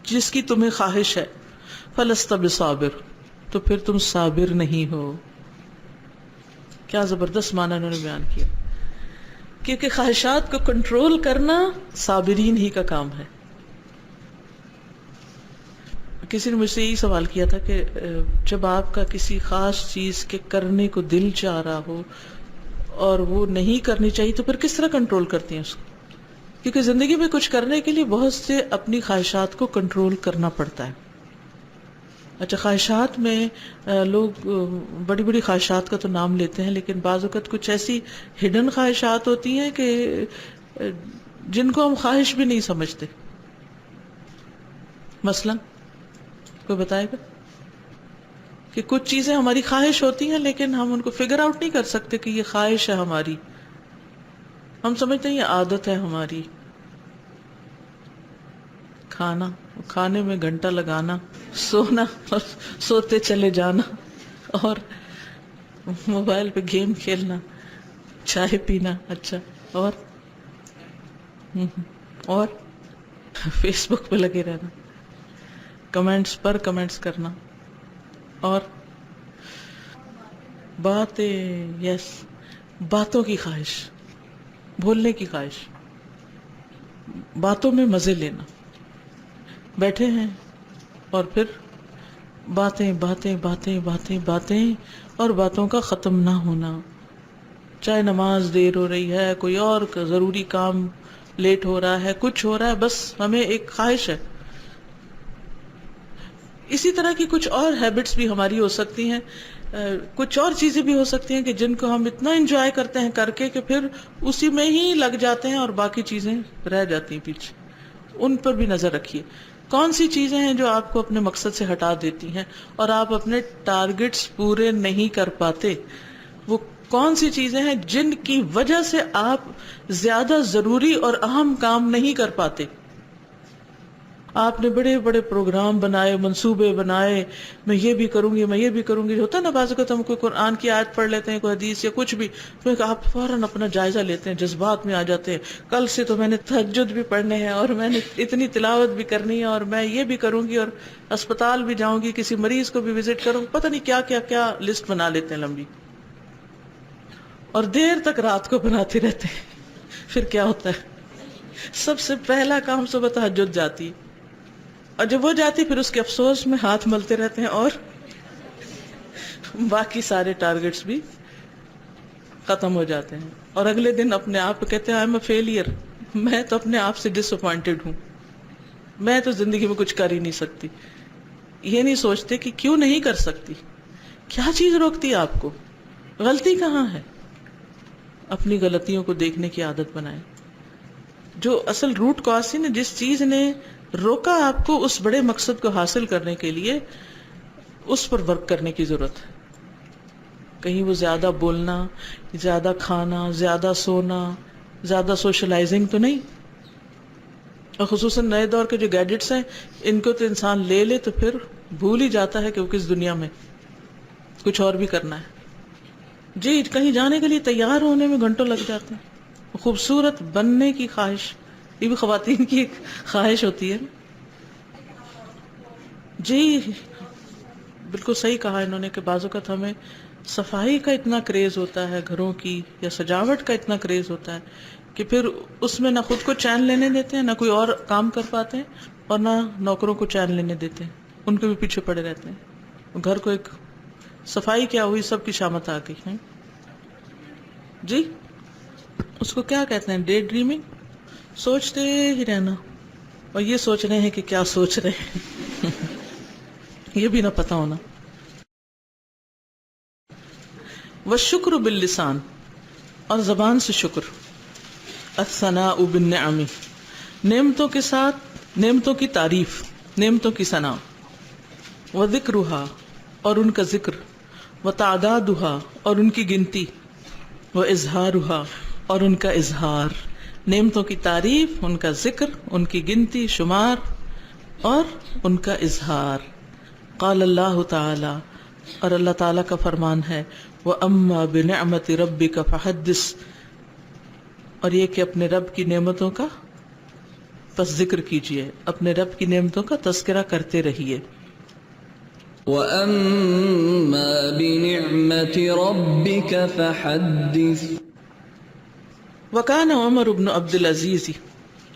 جس کی تمہیں خواہش ہے، فلست بصابر تو پھر تم صابر نہیں ہو. کیا زبردست معنی انہوں نے بیان کیا، کیونکہ خواہشات کو کنٹرول کرنا صابرین ہی کا کام ہے. کسی نے مجھ سے یہی سوال کیا تھا کہ جب آپ کا کسی خاص چیز کے کرنے کو دل چاہ رہا ہو اور وہ نہیں کرنی چاہیے تو پھر کس طرح کنٹرول کرتی ہیں اس کو؟ کیونکہ زندگی میں کچھ کرنے کے لیے بہت سے اپنی خواہشات کو کنٹرول کرنا پڑتا ہے. اچھا، خواہشات میں لوگ بڑی بڑی خواہشات کا تو نام لیتے ہیں، لیکن بعض اوقات کچھ ایسی ہڈن خواہشات ہوتی ہیں کہ جن کو ہم خواہش بھی نہیں سمجھتے. مثلا کوئی بتائے گا کہ کچھ چیزیں ہماری خواہش ہوتی ہیں لیکن ہم ان کو فگر آؤٹ نہیں کر سکتے کہ یہ خواہش ہے ہماری. ہم سمجھتے ہیں یہ عادت ہے ہماری. کھانے میں گھنٹہ لگانا، سونا اور سوتے چلے جانا، اور موبائل پہ گیم کھیلنا، چائے پینا. اچھا، اور فیس بک پہ لگے رہنا، کمنٹس پر کمنٹس کرنا، اور باتوں کی خواہش، بولنے کی خواہش، باتوں میں مزے لینا. بیٹھے ہیں اور پھر باتیں باتیں باتیں باتیں باتیں اور باتوں کا ختم نہ ہونا. چاہے نماز دیر ہو رہی ہے، کوئی اور ضروری کام لیٹ ہو رہا ہے، کچھ ہو رہا ہے، بس ہمیں ایک خواہش ہے. اسی طرح کی کچھ اور ہیبٹس بھی ہماری ہو سکتی ہیں، کچھ اور چیزیں بھی ہو سکتی ہیں کہ جن کو ہم اتنا انجوائے کرتے ہیں کر کے کہ پھر اسی میں ہی لگ جاتے ہیں اور باقی چیزیں رہ جاتی ہیں پیچھے. ان پر بھی نظر رکھیے. کون سی چیزیں ہیں جو آپ کو اپنے مقصد سے ہٹا دیتی ہیں اور آپ اپنے ٹارگٹس پورے نہیں کر پاتے؟ وہ کون سی چیزیں ہیں جن کی وجہ سے آپ زیادہ ضروری اور اہم کام نہیں کر پاتے؟ آپ نے بڑے بڑے پروگرام بنائے، منصوبے بنائے، میں یہ بھی کروں گی، میں یہ بھی کروں گی. ہوتا ہے نا بعض اوقات ہم کوئی قرآن کی آیت پڑھ لیتے ہیں، کوئی حدیث یا کچھ بھی، پھر آپ فوراً اپنا جائزہ لیتے ہیں، جذبات میں آ جاتے ہیں. کل سے تو میں نے تہجد بھی پڑھنے ہیں، اور میں نے اتنی تلاوت بھی کرنی ہے، اور میں یہ بھی کروں گی، اور اسپتال بھی جاؤں گی، کسی مریض کو بھی وزٹ کروں گی، پتہ نہیں کیا کیا کیا لسٹ بنا لیتے ہیں لمبی، اور دیر تک رات کو بناتے رہتے ہیں. پھر کیا ہوتا ہے؟ سب سے پہلا کام صبح تہجد جاتی ہے، اور جب وہ جاتی پھر اس کے افسوس میں ہاتھ ملتے رہتے ہیں، اور باقی سارے ٹارگٹس بھی ختم ہو جاتے ہیں. اور اگلے دن اپنے آپ کو کہتے ہیں آئی ایم اے فیلئر، میں تو اپنے آپ سے ڈس اپوائنٹڈ ہوں، میں تو زندگی میں کچھ کر ہی نہیں سکتی. یہ نہیں سوچتے کہ کیوں نہیں کر سکتی، کیا چیز روکتی ہے آپ کو، غلطی کہاں ہے. اپنی غلطیوں کو دیکھنے کی عادت بنائیں. جو اصل روٹ کاز ہے نا، جس چیز نے روکا آپ کو اس بڑے مقصد کو حاصل کرنے کے لیے، اس پر ورک کرنے کی ضرورت ہے. کہیں وہ زیادہ بولنا، زیادہ کھانا، زیادہ سونا، زیادہ سوشلائزنگ تو نہیں. اور خصوصاً نئے دور کے جو گیجٹس ہیں، ان کو تو انسان لے لے تو پھر بھول ہی جاتا ہے کہ وہ کس دنیا میں کچھ اور بھی کرنا ہے. جی، کہیں جانے کے لیے تیار ہونے میں گھنٹوں لگ جاتے ہیں. خوبصورت بننے کی خواہش، یہ بھی خواتین کی ایک خواہش ہوتی ہے. جی بالکل صحیح کہا انہوں نے کہ بعض اوقات ہمیں صفائی کا اتنا کریز ہوتا ہے، گھروں کی یا سجاوٹ کا اتنا کریز ہوتا ہے کہ پھر اس میں نہ خود کو چین لینے دیتے ہیں، نہ کوئی اور کام کر پاتے ہیں، اور نہ نوکروں کو چین لینے دیتے ہیں، ان کے بھی پیچھے پڑے رہتے ہیں. گھر کو ایک صفائی کیا ہوئی، سب کی شامت آ گئی ہے. جی اس کو کیا کہتے ہیں؟ ڈے ڈریمنگ، سوچتے ہی رہنا، اور یہ سوچ رہے ہیں کہ کیا سوچ رہے ہیں یہ بھی نہ پتا ہونا. والشکر باللسان، اور زبان سے شکر. الثناء بالنعم، نعمتوں کے ساتھ نعمتوں کی تعریف، نعمتوں کی ثنا. وذکرها، اور ان کا ذکر. وتعدادها، اور ان کی گنتی. واظہارها، اور ان کا اظہار. نعمتوں کی تعریف، ان کا ذکر، ان کی گنتی شمار، اور ان کا اظہار. قال اللہ تعالی، اور اللہ تعالیٰ کا فرمان ہے، وَأَمَّا بِنِعْمَةِ رَبِّكَ فَحَدِّثْ، اور یہ کہ اپنے رب کی نعمتوں کا پس ذکر کیجئے، اپنے رب کی نعمتوں کا تذکرہ کرتے رہیے. وَأَمَّا بِنِعْمَةِ رَبِّكَ فَحَدِّثْ. وَكَانَ عمر بن عبد العزیز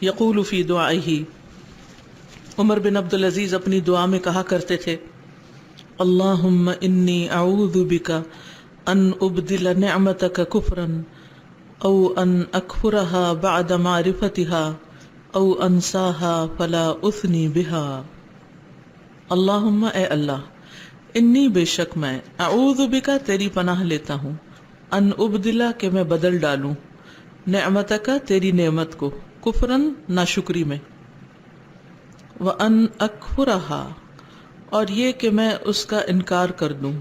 یقول فی دعائہ، عمر بن عبد العزیز اپنی دعا میں کہا کرتے تھے، اللہم انی اعوذ بک ان ابدل نعمتک کفرا او ان اکفرها بعد معرفتها او انساها فلا اثنی بها۔ اللہم اے اللہ، انی بے شک میں اعوذ بکا تیری پناہ لیتا ہوں، ان ابدلا کہ میں بدل ڈالوں، نعمتک تیری نعمت کو، کفرن ناشکری میں، وان اکفرها اور یہ کہ میں اس کا انکار کر دوں،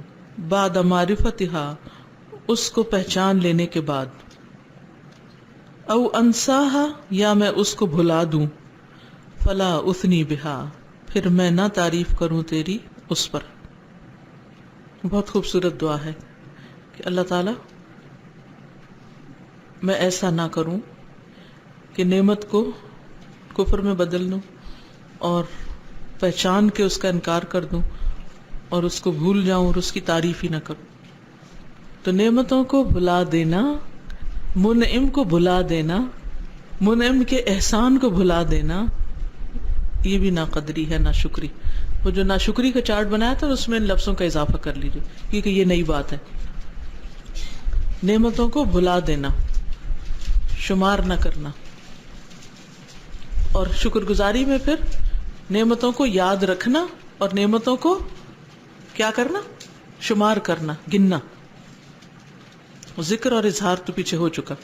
بعد معرفتها اس کو پہچان لینے کے بعد، او انساها یا میں اس کو بھلا دوں، فلا اثنی بہا پھر میں نہ تعریف کروں تیری اس پر۔ بہت خوبصورت دعا ہے کہ اللہ تعالی میں ایسا نہ کروں کہ نعمت کو کفر میں بدل دوں اور پہچان کے اس کا انکار کر دوں اور اس کو بھول جاؤں اور اس کی تعریف ہی نہ کروں۔ تو نعمتوں کو بھلا دینا، منعم کو بھلا دینا، منعم کے احسان کو بھلا دینا، یہ بھی ناقدری ہے، ناشکری۔ وہ جو ناشکری کا چارٹ بنایا تھا اس میں ان لفظوں کا اضافہ کر لیجیے کیونکہ یہ نئی بات ہے۔ نعمتوں کو بھلا دینا، شمار نہ کرنا، اور شکر گزاری میں پھر نعمتوں کو یاد رکھنا اور نعمتوں کو کیا کرنا؟ شمار کرنا، گننا۔ ذکر اور اظہار تو پیچھے ہو چکا۔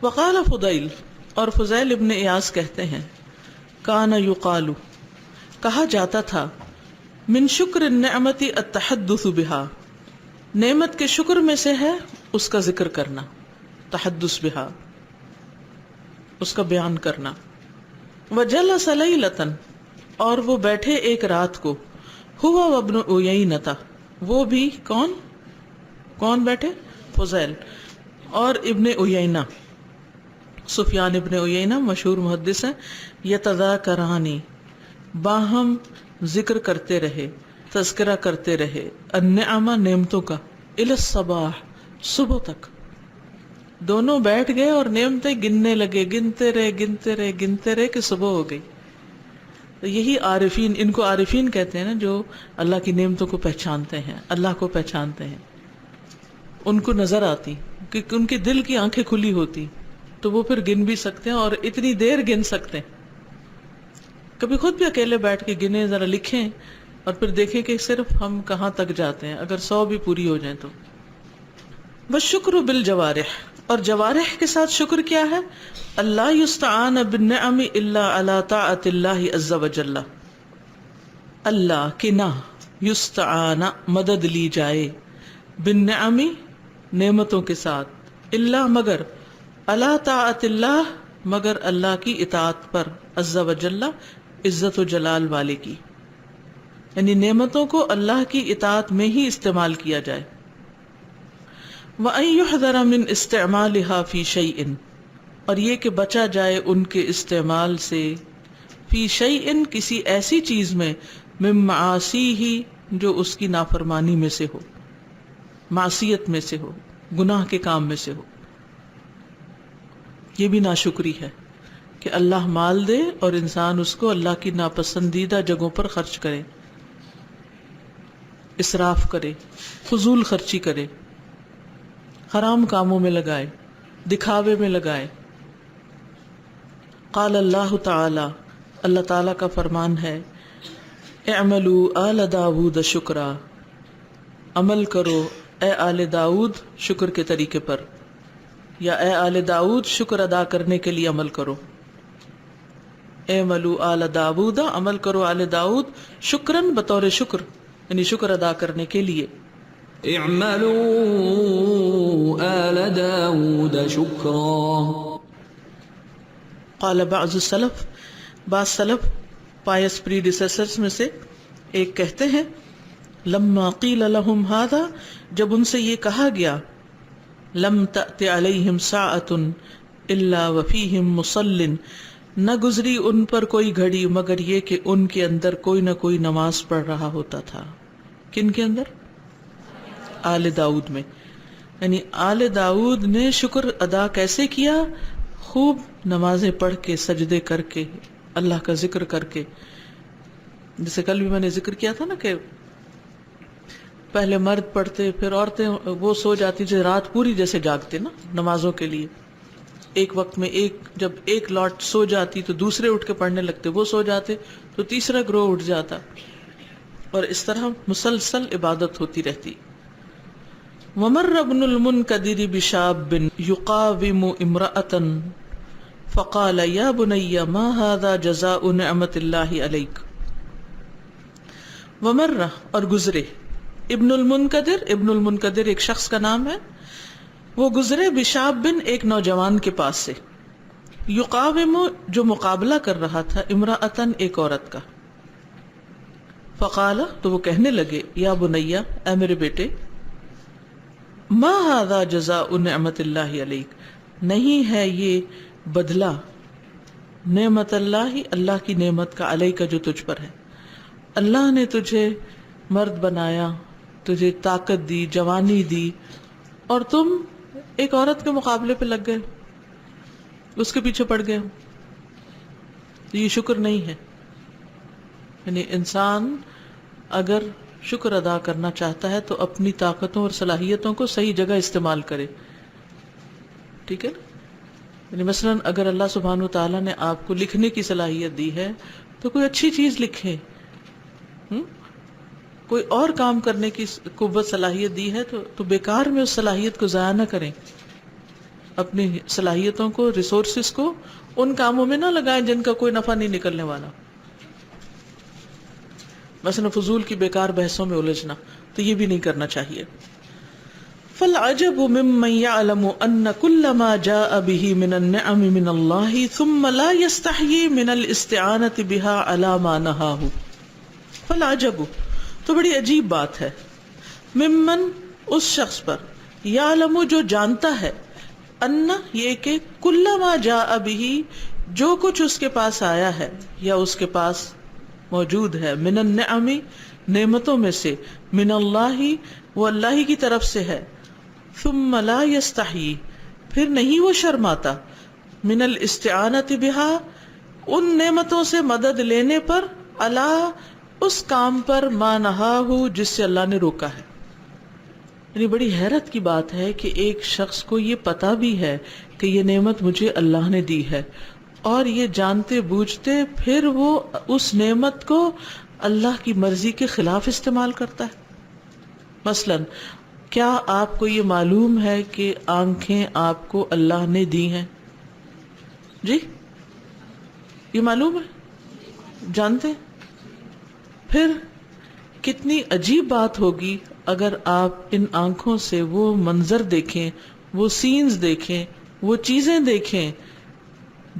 وقال فضیل، اور فضیل ابن ایاز کہتے ہیں، کان یقال کہا جاتا تھا، من شکر النعمت التحدث بها نعمت کے شکر میں سے ہے اس کا ذکر کرنا، تحدث بها اس کا بیان کرنا۔ وجلس لیلۃ اور وہ بیٹھے ایک رات کو، ہوا وابن عیینۃ وہ بھی کون بیٹھے؟ فضیل اور ابن عیینہ، سفیان ابن عیینہ مشہور محدث ہیں، یتذاکرانی باہم ذکر کرتے رہے، تذکرہ کرتے رہے، النعمہ نعمتوں کا، الی الصباح صبح تک۔ دونوں بیٹھ گئے اور نعمتیں گننے لگے، گنتے رہے کہ صبح ہو گئی۔ تو یہی عارفین، ان کو عارفین کہتے ہیں نا، جو اللہ کی نعمتوں کو پہچانتے ہیں، اللہ کو پہچانتے ہیں، ان کو نظر آتی کیونکہ ان کے دل کی آنکھیں کھلی ہوتی تو وہ پھر گن بھی سکتے ہیں اور اتنی دیر گن سکتے ہیں۔ کبھی خود بھی اکیلے بیٹھ کے گنیں، ذرا لکھیں اور پھر دیکھیں کہ صرف ہم کہاں تک جاتے ہیں، اگر 100 بھی پوری ہو جائیں تو۔ والشکر بالجوارح اور جوارح کے ساتھ شکر کیا ہے؟ اللہ یستعان بالنعم الا علی طاعت اللہ عز وجل، اللہ کے نہ یستعان مدد لی جائے، بالنعم نعمتوں کے ساتھ، اللہ مگر، علی طاعت اللہ مگر اللہ کی اطاعت پر، عز وجل عزت و جلال والے کی، یعنی نعمتوں کو اللہ کی اطاعت میں ہی استعمال کیا جائے۔ وَأَن يُحْذَرَ مِنْ اسْتِعْمَالِهَا فِي شَيْءٍ اور یہ کہ بچا جائے ان کے استعمال سے، فی شیء کسی ایسی چیز میں، من معاصیہ جو اس کی نافرمانی میں سے ہو، معصیت میں سے ہو، گناہ کے کام میں سے ہو۔ یہ بھی ناشکری ہے کہ اللہ مال دے اور انسان اس کو اللہ کی ناپسندیدہ جگہوں پر خرچ کرے، اسراف کرے، فضول خرچی کرے، حرام کاموں میں لگائے، دکھاوے میں لگائے۔ قال اللہ تعالی، اللہ تعالی کا فرمان ہے، اعملوا آل داود شکرا، عمل کرو اے آل داؤد شکر کے طریقے پر، یا اے آل داؤد شکر ادا کرنے کے لیے عمل کرو۔ اعملوا آل داود عمل کرو آل داؤد، شکرن بطور شکر، یعنی شکر ادا کرنے کے لیے۔ اعملوا آل داود شکرا۔ قال بعض السلف، بعض سلف پائس پریڈیسیسرز میں سے ایک کہتے ہیں، لما قیل لهم هذا جب ان سے یہ کہا گیا، لم تأت علیہم ساعۃ الا وفیہم مصل نہ گزری ان پر کوئی گھڑی مگر یہ کہ ان کے اندر کوئی نہ کوئی نماز پڑھ رہا ہوتا تھا۔ کن کے اندر؟ آل داؤد میں۔ یعنی آل داؤد نے شکر ادا کیسے کیا؟ خوب نمازیں پڑھ کے، سجدے کر کے، اللہ کا ذکر کر کے۔ جیسے کل بھی میں نے ذکر کیا تھا نا کہ پہلے مرد پڑھتے، پھر عورتیں وہ سو جاتی جو رات پوری جیسے جاگتے نا نمازوں کے لیے، ایک وقت میں جب ایک لاٹ سو جاتی تو دوسرے اٹھ کے پڑھنے لگتے، وہ سو جاتے تو تیسرا گروہ اٹھ جاتا، اور اس طرح مسلسل عبادت ہوتی رہتی. ومر ابن المنکدر بشاب یقاوم امرأة فقال یا بنی ما هذا جزاء نعمت اللہ علیک. ومر اور گزرے، ابن المنکدر ایک شخص کا نام ہے، وہ گزرے بشاب ایک نوجوان کے پاس سے، یقاوم جو مقابلہ کر رہا تھا، امرأتن ایک عورت کا. فقال تو وہ کہنے لگے، یا بنیا اے میرے بیٹے، ما ھذا جزاء نعمت اللہ علیک، نہیں ہے یہ بدلہ نعمت اللہ کی نعمت کا، علیک جو تجھ پر ہے. اللہ نے تجھے مرد بنایا، تجھے طاقت دی، جوانی دی، اور تم ایک عورت کے مقابلے پہ لگ گئے، اس کے پیچھے پڑ گئے ہو. یہ شکر نہیں ہے. یعنی انسان اگر شکر ادا کرنا چاہتا ہے تو اپنی طاقتوں اور صلاحیتوں کو صحیح جگہ استعمال کرے. ٹھیک ہے نا؟ یعنی مثلا اگر اللہ سبحانہ وتعالیٰ نے آپ کو لکھنے کی صلاحیت دی ہے تو کوئی اچھی چیز لکھیں. کوئی اور کام کرنے کی قوت صلاحیت دی ہے تو بیکار میں اس صلاحیت کو ضائع نہ کریں. اپنی صلاحیتوں کو، ریسورسز کو ان کاموں میں نہ لگائیں جن کا کوئی نفع نہیں نکلنے والا. مثلا فضول کی بیکار بحثوں میں الجھنا، تو یہ بھی نہیں کرنا چاہیے. فالعجب ممن يعلم ان كل ما جاء به من النعم من الله ثم لا يستحيي من الاستعانة بها على ما نهاه. فالعجب تو بڑی عجیب بات ہے، ممن اس شخص پر، یعلم جو جانتا ہے، ان یہ کہ کل ما جاء به جو کچھ اس کے پاس آیا ہے یا اس کے پاس موجود ہے، من النعم نعمتوں میں سے، من اللہ وہ اللہ کی طرف سے ہے، ثم لا یستحیی پھر نہیں وہ شرماتا، من الاستعانۃ بها ان نعمتوں سے مدد لینے پر، اللہ اس کام پر، ما نہاہ جس سے اللہ نے روکا ہے. یعنی بڑی حیرت کی بات ہے کہ ایک شخص کو یہ پتا بھی ہے کہ یہ نعمت مجھے اللہ نے دی ہے، اور یہ جانتے بوجھتے پھر وہ اس نعمت کو اللہ کی مرضی کے خلاف استعمال کرتا ہے. مثلا کیا آپ کو یہ معلوم ہے کہ آنکھیں آپ کو اللہ نے دی ہیں؟ جی یہ معلوم ہے، جانتے ہیں؟ پھر کتنی عجیب بات ہوگی اگر آپ ان آنکھوں سے وہ منظر دیکھیں، وہ سینز دیکھیں، وہ چیزیں دیکھیں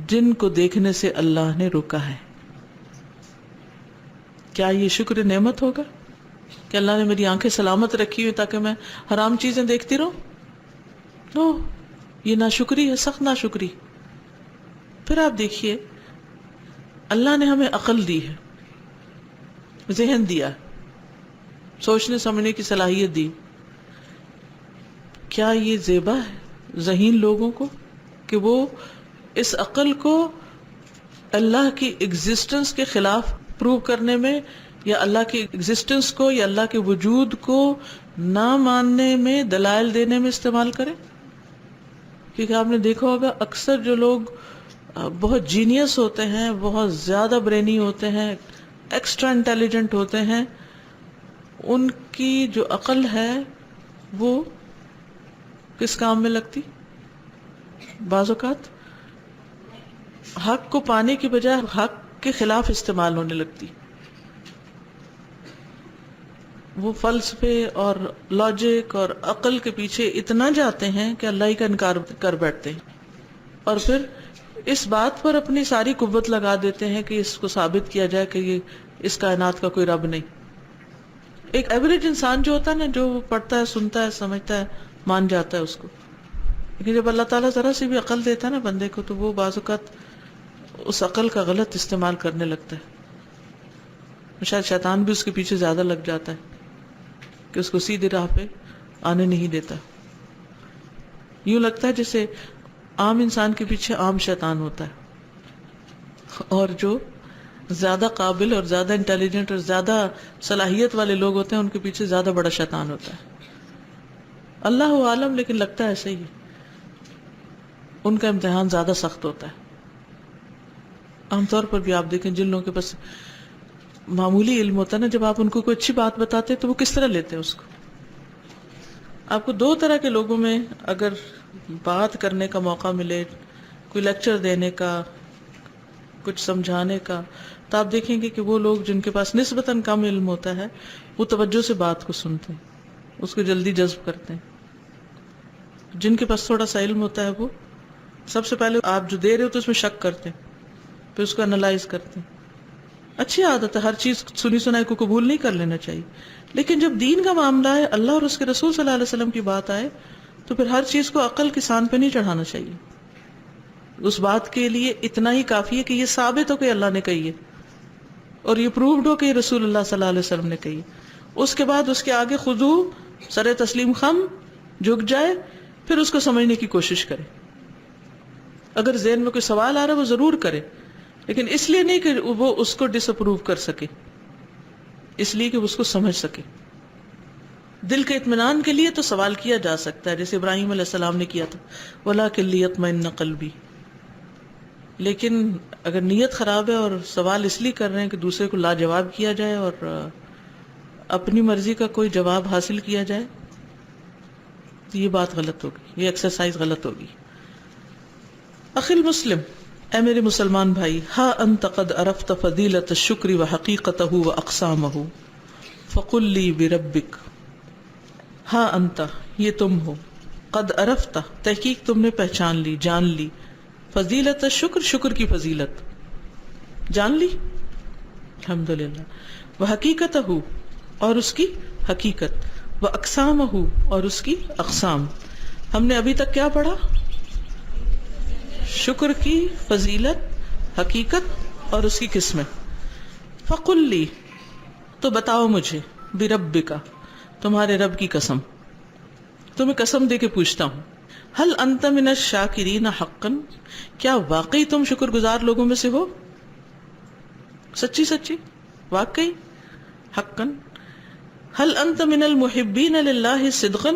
جن کو دیکھنے سے اللہ نے روکا ہے. کیا یہ شکر نعمت ہوگا کہ اللہ نے میری آنکھیں سلامت رکھی ہوئی تاکہ میں حرام چیزیں دیکھتی رہوں؟ نو، یہ ناشکری ہے، سخت ناشکری. پھر آپ دیکھیے، اللہ نے ہمیں عقل دی ہے، ذہن دیا، سوچنے سمجھنے کی صلاحیت دی. کیا یہ زیبا ہے ذہین لوگوں کو کہ وہ اس عقل کو اللہ کی ایگزسٹنس کے خلاف پروو کرنے میں، یا اللہ کی ایگزسٹنس کو یا اللہ کے وجود کو نہ ماننے میں، دلائل دینے میں استعمال کریں؟ کیونکہ آپ نے دیکھا ہوگا اکثر جو لوگ بہت جینیس ہوتے ہیں، بہت زیادہ برینی ہوتے ہیں، ایکسٹرا انٹیلیجنٹ ہوتے ہیں، ان کی جو عقل ہے وہ کس کام میں لگتی؟ بعض اوقات حق کو پانے کی بجائے حق کے خلاف استعمال ہونے لگتی. وہ فلسفے اور لاجک اور عقل کے پیچھے اتنا جاتے ہیں کہ اللہ ہی کا انکار کر بیٹھتے ہیں، اور پھر اس بات پر اپنی ساری قوت لگا دیتے ہیں کہ اس کو ثابت کیا جائے کہ یہ اس کائنات کا کوئی رب نہیں. ایک ایوریج انسان جو ہوتا ہے نا، جو پڑھتا ہے، سنتا ہے، سمجھتا ہے، مان جاتا ہے اس کو، لیکن جب اللہ تعالیٰ ذرا سی بھی عقل دیتا ہے نا بندے کو، تو وہ بعض اوقات اس عقل کا غلط استعمال کرنے لگتا ہے. شاید شیطان بھی اس کے پیچھے زیادہ لگ جاتا ہے کہ اس کو سیدھی راہ پہ آنے نہیں دیتا. یوں لگتا ہے جیسے عام انسان کے پیچھے عام شیطان ہوتا ہے، اور جو زیادہ قابل اور زیادہ انٹیلیجنٹ اور زیادہ صلاحیت والے لوگ ہوتے ہیں، ان کے پیچھے زیادہ بڑا شیطان ہوتا ہے. اللہ عالم، لیکن لگتا ہے ایسے ہی ان کا امتحان زیادہ سخت ہوتا ہے. عام طور پر بھی آپ دیکھیں جن لوگوں کے پاس معمولی علم ہوتا ہے نا، جب آپ ان کو کوئی اچھی بات بتاتے تو وہ کس طرح لیتے ہیں اس کو. آپ کو دو طرح کے لوگوں میں اگر بات کرنے کا موقع ملے، کوئی لیکچر دینے کا، کچھ سمجھانے کا، تو آپ دیکھیں گے کہ وہ لوگ جن کے پاس نسبتاً کم علم ہوتا ہے وہ توجہ سے بات کو سنتے ہیں، اس کو جلدی جذب کرتے ہیں. جن کے پاس تھوڑا سا علم ہوتا ہے وہ سب سے پہلے آپ جو دے رہے ہو تو اس میں شک کرتے ہیں، پھر اس کو انالائز کرتے ہیں. اچھی عادت ہے، ہر چیز سنی سنائی کو قبول نہیں کر لینا چاہیے، لیکن جب دین کا معاملہ ہے، اللہ اور اس کے رسول صلی اللہ علیہ وسلم کی بات آئے تو پھر ہر چیز کو عقل کی سان پہ نہیں چڑھانا چاہیے. اس بات کے لیے اتنا ہی کافی ہے کہ یہ ثابت ہو کہ اللہ نے کہی ہے اور یہ پرووڈ ہو کہ یہ رسول اللہ صلی اللہ علیہ وسلم نے کہی. اس کے بعد اس کے آگے خضوع، سر تسلیم خم، جھک جائے، پھر اس کو سمجھنے کی کوشش کرے. اگر ذہن میں کوئی سوال آ رہا ہے وہ ضرور کرے، لیکن اس لیے نہیں کہ وہ اس کو ڈس اپروو کر سکے، اس لیے کہ وہ اس کو سمجھ سکے. دل کے اطمینان کے لیے تو سوال کیا جا سکتا ہے، جیسے ابراہیم علیہ السلام نے کیا تھا، وَلَٰكِن لِيَطْمَئِنَّ قَلْبِي. لیکن اگر نیت خراب ہے اور سوال اس لیے کر رہے ہیں کہ دوسرے کو لاجواب کیا جائے اور اپنی مرضی کا کوئی جواب حاصل کیا جائے، تو یہ بات غلط ہوگی، یہ ایکسرسائز غلط ہوگی. اخی المسلم، اے میرے مسلمان بھائی، ہا انت قد عرفت فضیلت الشکر وحقیقتہ واقسامہ فقل لی بربک. ہا انت، یہ تم ہو، قد عرفت، تحقیق تم نے پہچان لی، جان لی، فضیلت الشکر، شکر کی فضیلت جان لی، الحمدللہ. وحقیقتہ، اور اس کی حقیقت، واقسامہ، اور اس کی اقسام. ہم نے ابھی تک کیا پڑھا؟ شکر کی فضیلت، حقیقت اور اس کی قسمیں. فقل لی، تو بتاؤ مجھے، بربک، تمہارے رب کی قسم، تمہیں قسم دے کے پوچھتا ہوں، هل انت من الشاکرین حقا، کیا واقعی تم شکر گزار لوگوں میں سے ہو؟ سچی سچی، واقعی، حقا. هل انت من المحبین للہ صدقا،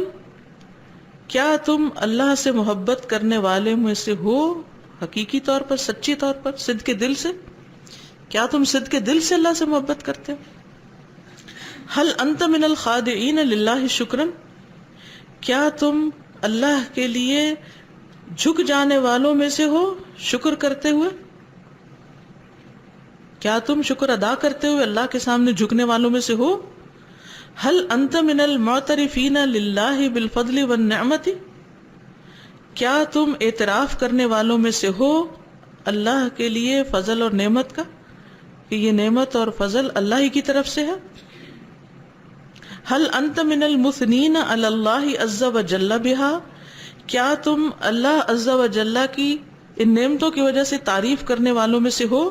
کیا تم اللہ سے محبت کرنے والے میں سے ہو حقیقی طور پر، سچی طور پر، صدق کے دل سے؟ کیا تم صدق کے دل سے اللہ سے محبت کرتے ہو؟ هل انت من الخادعین للہ شکرا، کیا تم اللہ کے لیے جھک جانے والوں میں سے ہو شکر کرتے ہوئے؟ کیا تم شکر ادا کرتے ہوئے اللہ کے سامنے جھکنے والوں میں سے ہو؟ هل انت من المعترفین للہ بالفضل والنعمت، کیا تم اعتراف کرنے والوں میں سے ہو اللہ کے لیے فضل اور نعمت کا، کہ یہ نعمت اور فضل اللہ ہی کی طرف سے ہے؟ هل انت من المثنین علی اللہ عز وجل بها، کیا تم اللہ عز وجل کی ان نعمتوں کی وجہ سے تعریف کرنے والوں میں سے ہو،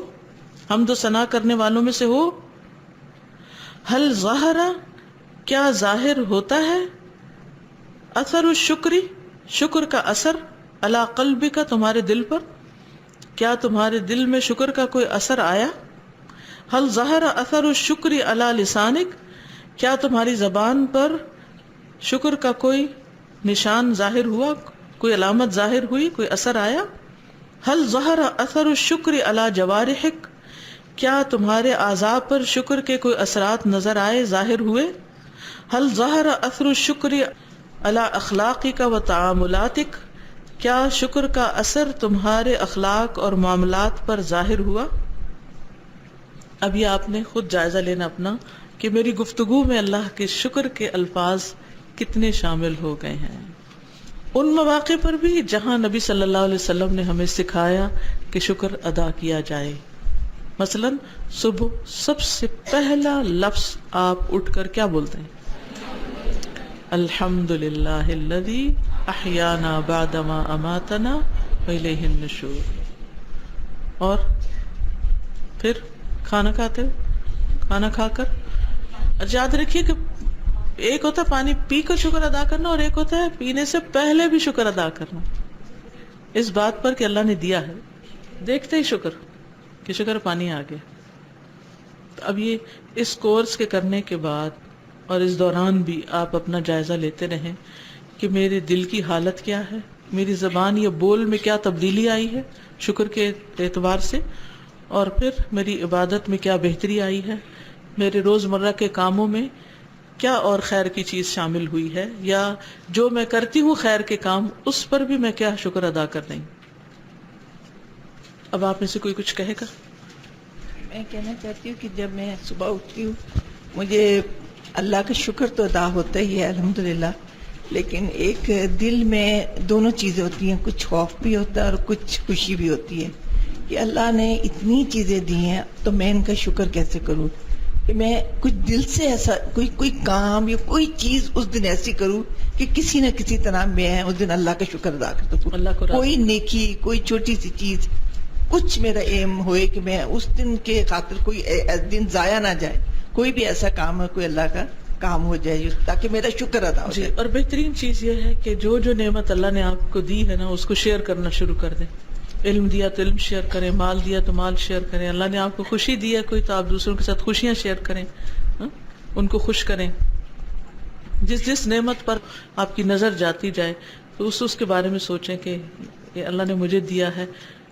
حمد و ثنا کرنے والوں میں سے ہو؟ هل ظہر، کیا ظاہر ہوتا ہے، اثر الشکر، شکر کا اثر، علی قلبک، تمہارے دل پر، کیا تمہارے دل میں شکر کا کوئی اثر آیا؟ هل ظہر اثر الشکر علی لسانک، کیا تمہاری زبان پر شکر کا کوئی نشان ظاہر ہوا، کوئی علامت ظاہر ہوئی، کوئی اثر آیا؟ هل ظہر اثر الشکر علی جوارحک، کیا تمہارے اعضاء پر شکر کے کوئی اثرات نظر آئے، ظاہر ہوئے؟ هل ظہر اثر الشکر علی اخلاقک و تعاملاتک، کیا شکر کا اثر تمہارے اخلاق اور معاملات پر ظاہر ہوا؟ اب یہ آپ نے خود جائزہ لینا اپنا کہ میری گفتگو میں اللہ کے شکر کے الفاظ کتنے شامل ہو گئے ہیں، ان مواقع پر بھی جہاں نبی صلی اللہ علیہ وسلم نے ہمیں سکھایا کہ شکر ادا کیا جائے. مثلا صبح سب سے پہلا لفظ آپ اٹھ کر کیا بولتے ہیں؟ الحمدللہ الذی احیانا بعدما اماتنا والیہ النشور. اور پھر کھانا کھاتے ہو، کھانا کھا کر یاد رکھیے کہ ایک ہوتا ہے پانی پی کر شکر ادا کرنا اور ایک ہوتا ہے پینے سے پہلے بھی شکر ادا کرنا، اس بات پر کہ اللہ نے دیا ہے، دیکھتے ہی شکر کہ شکر پانی آ گیا. اب یہ اس کورس کے کرنے کے بعد اور اس دوران بھی آپ اپنا جائزہ لیتے رہیں کہ میرے دل کی حالت کیا ہے، میری زبان یا بول میں کیا تبدیلی آئی ہے شکر کے اعتبار سے، اور پھر میری عبادت میں کیا بہتری آئی ہے، میرے روزمرہ کے کاموں میں کیا اور خیر کی چیز شامل ہوئی ہے، یا جو میں کرتی ہوں خیر کے کام اس پر بھی میں کیا شکر ادا کر رہی ہوں۔ اب آپ میں سے کوئی کچھ کہے گا؟ میں کہنا چاہتی ہوں کہ جب میں صبح اٹھتی ہوں مجھے اللہ کا شکر تو ادا ہوتا ہی ہے الحمدللہ، لیکن ایک دل میں دونوں چیزیں ہوتی ہیں، کچھ خوف بھی ہوتا ہے اور کچھ خوشی بھی ہوتی ہے کہ اللہ نے اتنی چیزیں دی ہیں تو میں ان کا شکر کیسے کروں، کہ میں کچھ دل سے ایسا کوئی کام یا کوئی چیز اس دن ایسی کروں کہ کسی نہ کسی طرح میں اس دن اللہ کا شکر ادا کر سکوں، اللہ کو راضی، کوئی نیکی، کوئی چھوٹی سی چیز، کچھ میرا ایم ہوئے کہ میں اس دن کے خاطر کوئی دن ضائع نہ جائے، کوئی بھی ایسا کام ہے کوئی اللہ کا کام ہو جائے تاکہ میرا شکر ادا ہو جی۔ جائے۔ اور بہترین چیز یہ ہے کہ جو نعمت اللہ نے آپ کو دی ہے نا اس کو شیئر کرنا شروع کر دیں۔ علم دیا تو علم شیئر کریں، مال دیا تو مال شیئر کریں، اللہ نے آپ کو خوشی دی ہے کوئی تو آپ دوسروں کے ساتھ خوشیاں شیئر کریں، ان کو خوش کریں۔ جس نعمت پر آپ کی نظر جاتی جائے تو اس کے بارے میں سوچیں کہ یہ اللہ نے مجھے دیا ہے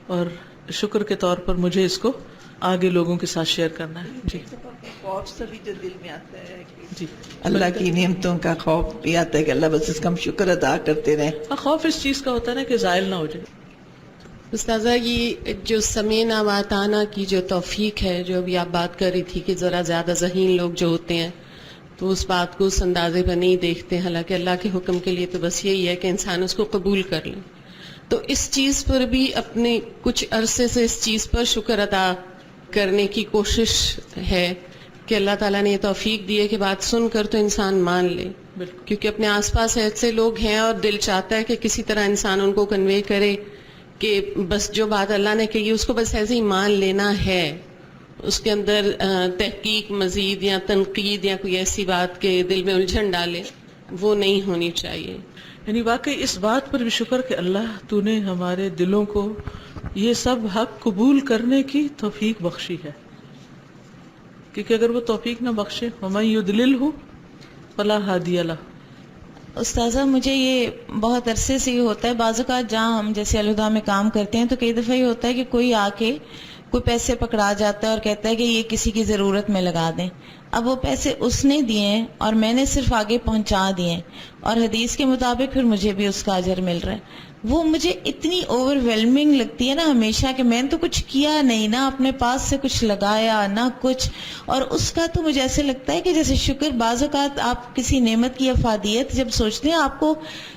اور شکر کے طور پر مجھے اس کو آگے لوگوں کے ساتھ شیئر کرنا ہے۔ جی خوف سے بھی جو دل میں آتا ہے کہ جی، اللہ کی نعمتوں کا خوف بھی آتا ہے کہ اللہ بس اس کا ہم شکر ادا کرتے رہیں۔ خوف اس چیز کا ہوتا ہے نا کہ زائل نہ ہو جائے۔ استاذہ یہ جو سمینا واتانا کی جو توفیق ہے، جو ابھی آپ بات کر رہی تھی کہ ذرا زیادہ ذہین لوگ جو ہوتے ہیں تو اس بات کو اس اندازے پر نہیں دیکھتے، حالانکہ اللہ کے حکم کے لیے تو بس یہی ہے کہ انسان اس کو قبول کر لے۔ تو اس چیز پر بھی اپنے کچھ عرصے سے اس چیز پر شکر ادا کرنے کی کوشش ہے کہ اللہ تعالیٰ نے یہ توفیق دی ہے کہ بات سن کر تو انسان مان لے، کیونکہ اپنے آس پاس ایسے لوگ ہیں اور دل چاہتا ہے کہ کسی طرح انسان ان کو کنوے کرے کہ بس جو بات اللہ نے کہی اس کو بس ایسے ہی مان لینا ہے، اس کے اندر تحقیق مزید یا تنقید یا کوئی ایسی بات کہ دل میں الجھن ڈالے، وہ نہیں ہونی چاہیے۔ یعنی واقعی اس بات پر بھی شکر کہ اللہ تو نے ہمارے دلوں کو یہ سب حق قبول کرنے کی توفیق بخشی ہے، کیونکہ اگر وہ توفیق نہ بخشے وَمَن يُضْلِلْهُ فَلَا هَادِيَ لَهُ۔ استاذہ مجھے یہ بہت عرصے سے یہ ہوتا ہے، بعض اوقات جہاں ہم جیسے الہدا میں کام کرتے ہیں تو کئی دفعہ یہ ہوتا ہے کہ کوئی آ کے کوئی پیسے پکڑا جاتا ہے اور کہتا ہے کہ یہ کسی کی ضرورت میں لگا دیں۔ اب وہ پیسے اس نے دیے ہیں اور میں نے صرف آگے پہنچا دیے ہیں، اور حدیث کے مطابق پھر مجھے بھی اس کا اجر مل رہا ہے۔ وہ مجھے اتنی اوور ویلمنگ لگتی ہے نا ہمیشہ کہ میں نے تو کچھ کیا نہیں، نہ اپنے پاس سے کچھ لگایا نہ کچھ، اور اس کا تو مجھے ایسے لگتا ہے کہ جیسے شکر، بعض اوقات آپ کسی نعمت کی افادیت جب سوچتے ہیں آپ کو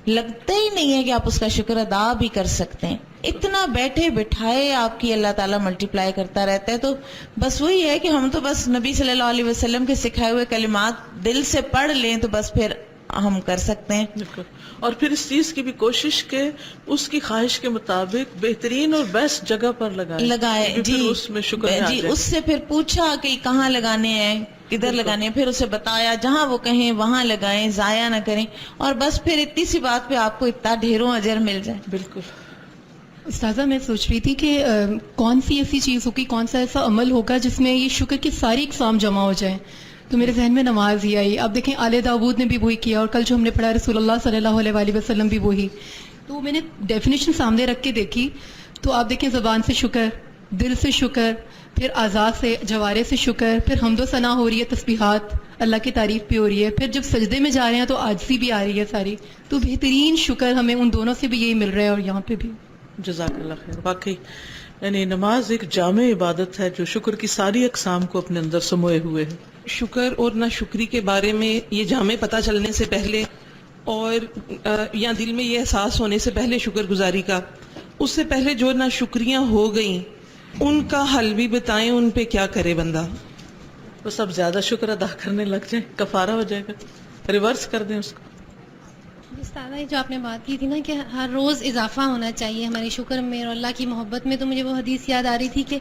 لگتا ہی نہیں ہے کہ آپ اس کا شکر ادا بھی کر سکتے ہیں، اتنا بیٹھے بٹھائے آپ کی اللہ تعالیٰ ملٹی پلائی کرتا رہتا ہے۔ تو بس وہی ہے کہ ہم تو بس نبی صلی اللہ علیہ وسلم کے سکھائے ہوئے کلمات دل سے پڑھ لیں تو بس پھر ہم کر سکتے ہیں۔ بالکل، اور پھر اس چیز کی بھی کوشش کہ اس کی خواہش کے مطابق بہترین اور بیسٹ جگہ پر لگائے جی، اس میں شکر میں آ جی، جائے۔ اس سے پھر پوچھا کہ کہاں لگانے ہیں، کدھر لگانے ہیں، پھر اسے بتایا جہاں وہ کہیں وہاں لگائیں، ضائع نہ کریں، اور بس پھر اتنی سی بات پہ آپ کو اتنا ڈھیروں اجر مل جائے۔ بالکل۔ استاذہ میں سوچ رہی تھی کہ کون سی ایسی چیز ہوگی، کون سا ایسا عمل ہوگا جس میں یہ شکر کی ساری اقسام جمع ہو جائیں، تو میرے ذہن میں نماز ہی آئی۔ اب دیکھیں آل داود نے بھی وہی کیا، اور کل جو ہم نے پڑھا رسول اللہ صلی اللہ علیہ وآلہ وسلم بھی وہی، تو میں نے ڈیفینیشن سامنے رکھ کے دیکھی تو آپ دیکھیں زبان سے شکر، دل سے شکر، پھر اعضاء سے، جوارے سے شکر، پھر حمد و ثنا ہو رہی ہے، تسبیحات، اللہ کی تعریف بھی ہو رہی ہے، پھر جب سجدے میں جا رہے ہیں تو عاجزی بھی آ رہی ہے ساری، تو بہترین شکر ہمیں ان دونوں سے بھی یہی مل رہا ہے اور یہاں پہ بھی۔ جزاک اللہ خیر۔ واقعی یعنی نماز ایک جامع عبادت ہے جو شکر کی ساری اقسام کو اپنے اندر سموئے ہوئے ہے۔ شکر اور نہ شکری کے بارے میں یہ جامع پتہ چلنے سے پہلے اور یا دل میں یہ احساس ہونے سے پہلے شکر گزاری کا، اس سے پہلے جو نہ شکریاں ہو گئیں ان کا حل بھی بتائیں، ان پہ کیا کرے بندہ؟ بس اب زیادہ شکر ادا کرنے لگ جائیں، کفارہ ہو جائے گا، ریورس کر دیں اس کو۔ استاذہ جو آپ نے بات کی تھی نا کہ ہر روز اضافہ ہونا چاہیے ہمارے شکر میں اور اللہ کی محبت میں، تو مجھے وہ حدیث یاد آ رہی تھی کہ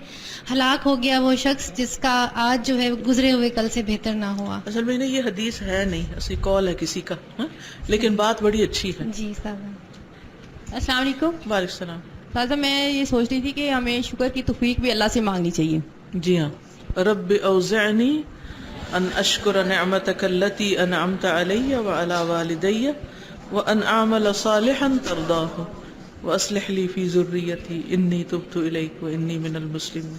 ہلاک ہو گیا وہ شخص جس کا آج جو ہے گزرے ہوئے کل سے بہتر نہ ہوا۔ اصل میں یہ حدیث ہے نہیں، اسی قول ہے کسی کا، لیکن بات بڑی اچھی ہے۔ جی استاذہ۔ السلام علیکم۔ وعلیکم السلام۔ استاذہ میں یہ سوچ رہی تھی کہ ہمیں شکر کی توفیق بھی اللہ سے مانگنی چاہیے۔ جی ہاں، رب اوزعنی ان اشکر نعمتک التی انعمت علی وعلی والدی وان اعمل صالحا ترضاہ واصلح لی فی ذریتی انی تبت الیک وانی من المسلمین.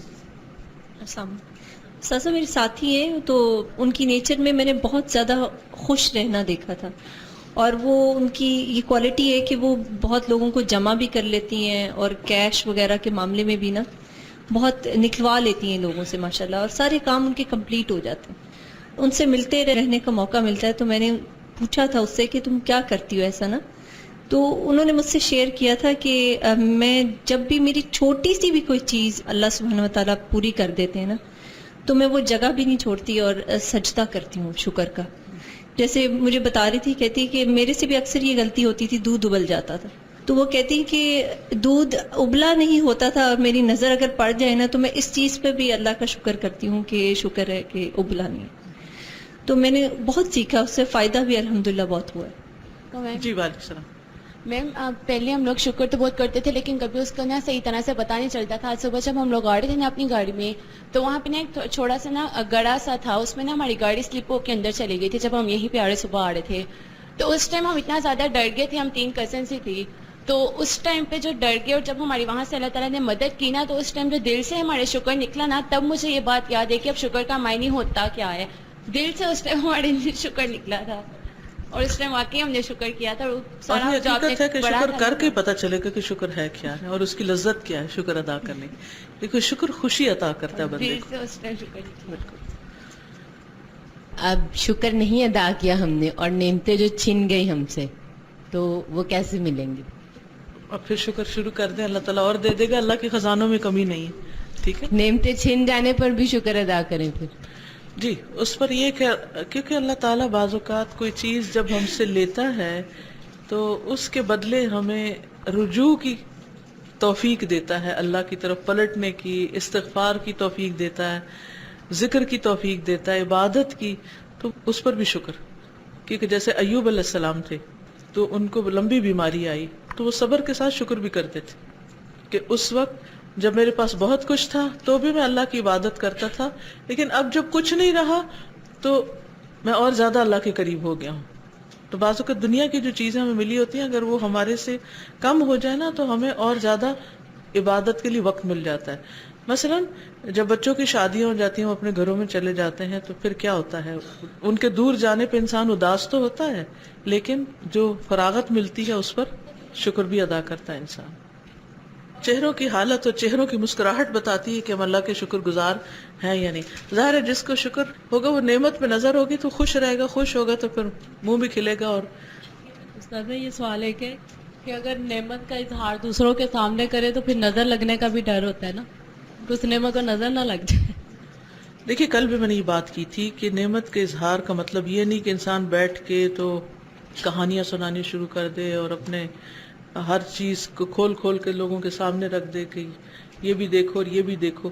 السلام ساسا میری ساتھی ہیں تو ان کی نیچر میں نے بہت زیادہ خوش رہنا دیکھا تھا، اور وہ ان کی یہ کوالٹی ہے کہ وہ بہت لوگوں کو جمع بھی کر لیتی ہیں اور کیش وغیرہ کے معاملے میں بھی نا بہت نکلوا لیتی ہیں لوگوں سے ماشاءاللہ، اور سارے کام ان کے کمپلیٹ ہو جاتے ہیں. ان سے ملتے رہنے کا موقع ملتا ہے تو میں نے پوچھا تھا اس سے کہ تم کیا کرتی ہو ایسا نا، تو انہوں نے مجھ سے شیئر کیا تھا کہ میں جب بھی میری چھوٹی سی بھی کوئی چیز اللہ سبحانہ و تعالیٰ پوری کر دیتے ہیں نا تو میں وہ جگہ بھی نہیں چھوڑتی اور سجدہ کرتی ہوں شکر کا. جیسے مجھے بتا رہی تھی، کہتی کہ میرے سے بھی اکثر یہ غلطی ہوتی تھی، دودھ ابل جاتا تھا، تو وہ کہتی کہ دودھ ابلا نہیں ہوتا تھا اور میری نظر اگر پڑ جائے نا تو میں اس چیز پہ بھی اللہ کا شکر کرتی ہوں کہ شکر ہے کہ ابلا نہیں. تو میں نے بہت سیکھا، اس سے فائدہ بھی الحمدللہ بہت ہوا ہے. جی وعلیکم السلام. میم پہلے ہم لوگ شکر تو بہت کرتے تھے لیکن کبھی اس کا نا صحیح طرح سے پتہ نہیں چلتا تھا. آج صبح جب ہم لوگ آ رہے تھے نا اپنی گاڑی میں تو وہاں پہ نا ایک چھوٹا سا نا گڑا سا تھا، اس میں نا ہماری گاڑی سلپ ہو کے اندر چلی گئی تھی جب ہم یہیں پہ آ رہے صبح آ رہے تھے. تو اس ٹائم ہم اتنا زیادہ ڈر گئے تھے، ہم 3 کزنس ہی تھی، تو اس ٹائم پہ جو ڈر گئے اور جب ہماری وہاں سے اللہ تعالیٰ نے مدد کی نا تو اس ٹائم جو دل سے ہمارے شکر نکلا نا تب مجھے یہ بات یاد ہے کہ اب شکر کا معنی ہوتا کیا ہے. دل سے اس ٹائم ہمارے شکر نکلا تھا اور اس ٹائم واقعی ہم نے شکر کیا تھا. اور یہ حقیقت ہے کہ شکر کر کے پتہ چلے گا کہ شکر ہے کیا ہے اور اس کی لذت کیا ہے شکر ادا کرنے کی. دیکھو شکر خوشی عطا کرتا ہے بندے کو. اس ٹائم شکر اب شکر نہیں ادا کیا ہم نے اور نعمتیں جو چھن گئی ہم سے تو وہ کیسے ملیں گی؟ اور پھر شکر شروع کر دیں، اللہ تعالیٰ اور دے دے گا. اللہ کے خزانوں میں کمی نہیں ہے. ٹھیک ہے، نعمتیں چھن جانے پر بھی شکر ادا کریں پھر. جی اس پر یہ کہ کیونکہ اللہ تعالیٰ بعض اوقات کوئی چیز جب ہم سے لیتا ہے تو اس کے بدلے ہمیں رجوع کی توفیق دیتا ہے، اللہ کی طرف پلٹنے کی، استغفار کی توفیق دیتا ہے، ذکر کی توفیق دیتا ہے، عبادت کی. تو اس پر بھی شکر. کیونکہ جیسے ایوب علیہ السلام تھے تو ان کو لمبی بیماری آئی تو وہ صبر کے ساتھ شکر بھی کرتے تھے کہ اس وقت جب میرے پاس بہت کچھ تھا تو بھی میں اللہ کی عبادت کرتا تھا، لیکن اب جب کچھ نہیں رہا تو میں اور زیادہ اللہ کے قریب ہو گیا ہوں. تو بعض اوقات دنیا کی جو چیزیں ہمیں ملی ہوتی ہیں اگر وہ ہمارے سے کم ہو جائے نا تو ہمیں اور زیادہ عبادت کے لیے وقت مل جاتا ہے. مثلا جب بچوں کی شادیاں ہو جاتی ہیں، وہ اپنے گھروں میں چلے جاتے ہیں تو پھر کیا ہوتا ہے، ان کے دور جانے پہ انسان اداس تو ہوتا ہے لیکن جو فراغت ملتی ہے اس پر شکر بھی ادا کرتا ہے انسان. چہروں کی حالت اور چہروں کی مسکراہٹ بتاتی ہے کہ ہم اللہ کے شکر گزار ہیں یا نہیں. ظاہر ہے جس کو شکر ہوگا وہ نعمت میں نظر ہوگی تو خوش رہے گا، خوش ہوگا تو پھر منہ بھی کھلے گا. اور استاد یہ سوال ہے کہ اگر نعمت کا اظہار دوسروں کے سامنے کرے تو پھر نظر لگنے کا بھی ڈر ہوتا ہے نا، تو اس نعمت کو نظر نہ لگ جائے. دیکھیے کل بھی میں نے یہ بات کی تھی کہ نعمت کے اظہار کا مطلب یہ نہیں کہ انسان بیٹھ کے تو کہانیاں سنانی شروع کر دے اور اپنے ہر چیز کو کھول کھول کے لوگوں کے سامنے رکھ دے کہ یہ بھی دیکھو اور یہ بھی دیکھو.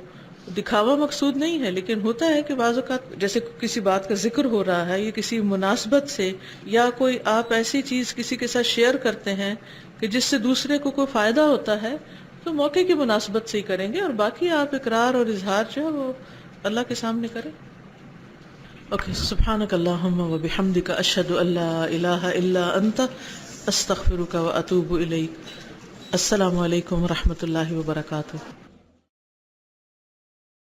دکھاوا مقصود نہیں ہے، لیکن ہوتا ہے کہ بعض اوقات جیسے کسی بات کا ذکر ہو رہا ہے یا کسی مناسبت سے یا کوئی آپ ایسی چیز کسی کے ساتھ شیئر کرتے ہیں کہ جس سے دوسرے کو کوئی فائدہ ہوتا ہے تو موقع کی مناسبت سے ہی کریں گے، اور باقی آپ اقرار اور اظہار جو ہے وہ اللہ کے سامنے کریں. اوکے، سبحانک اللہم و بحمدک اشہد ان لا الہ الا انت استغفرک و اتوب الیک. السلام علیکم ورحمۃ اللہ وبرکاتہ.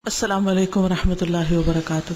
السلام علیکم ورحمۃ اللہ وبرکاتہ.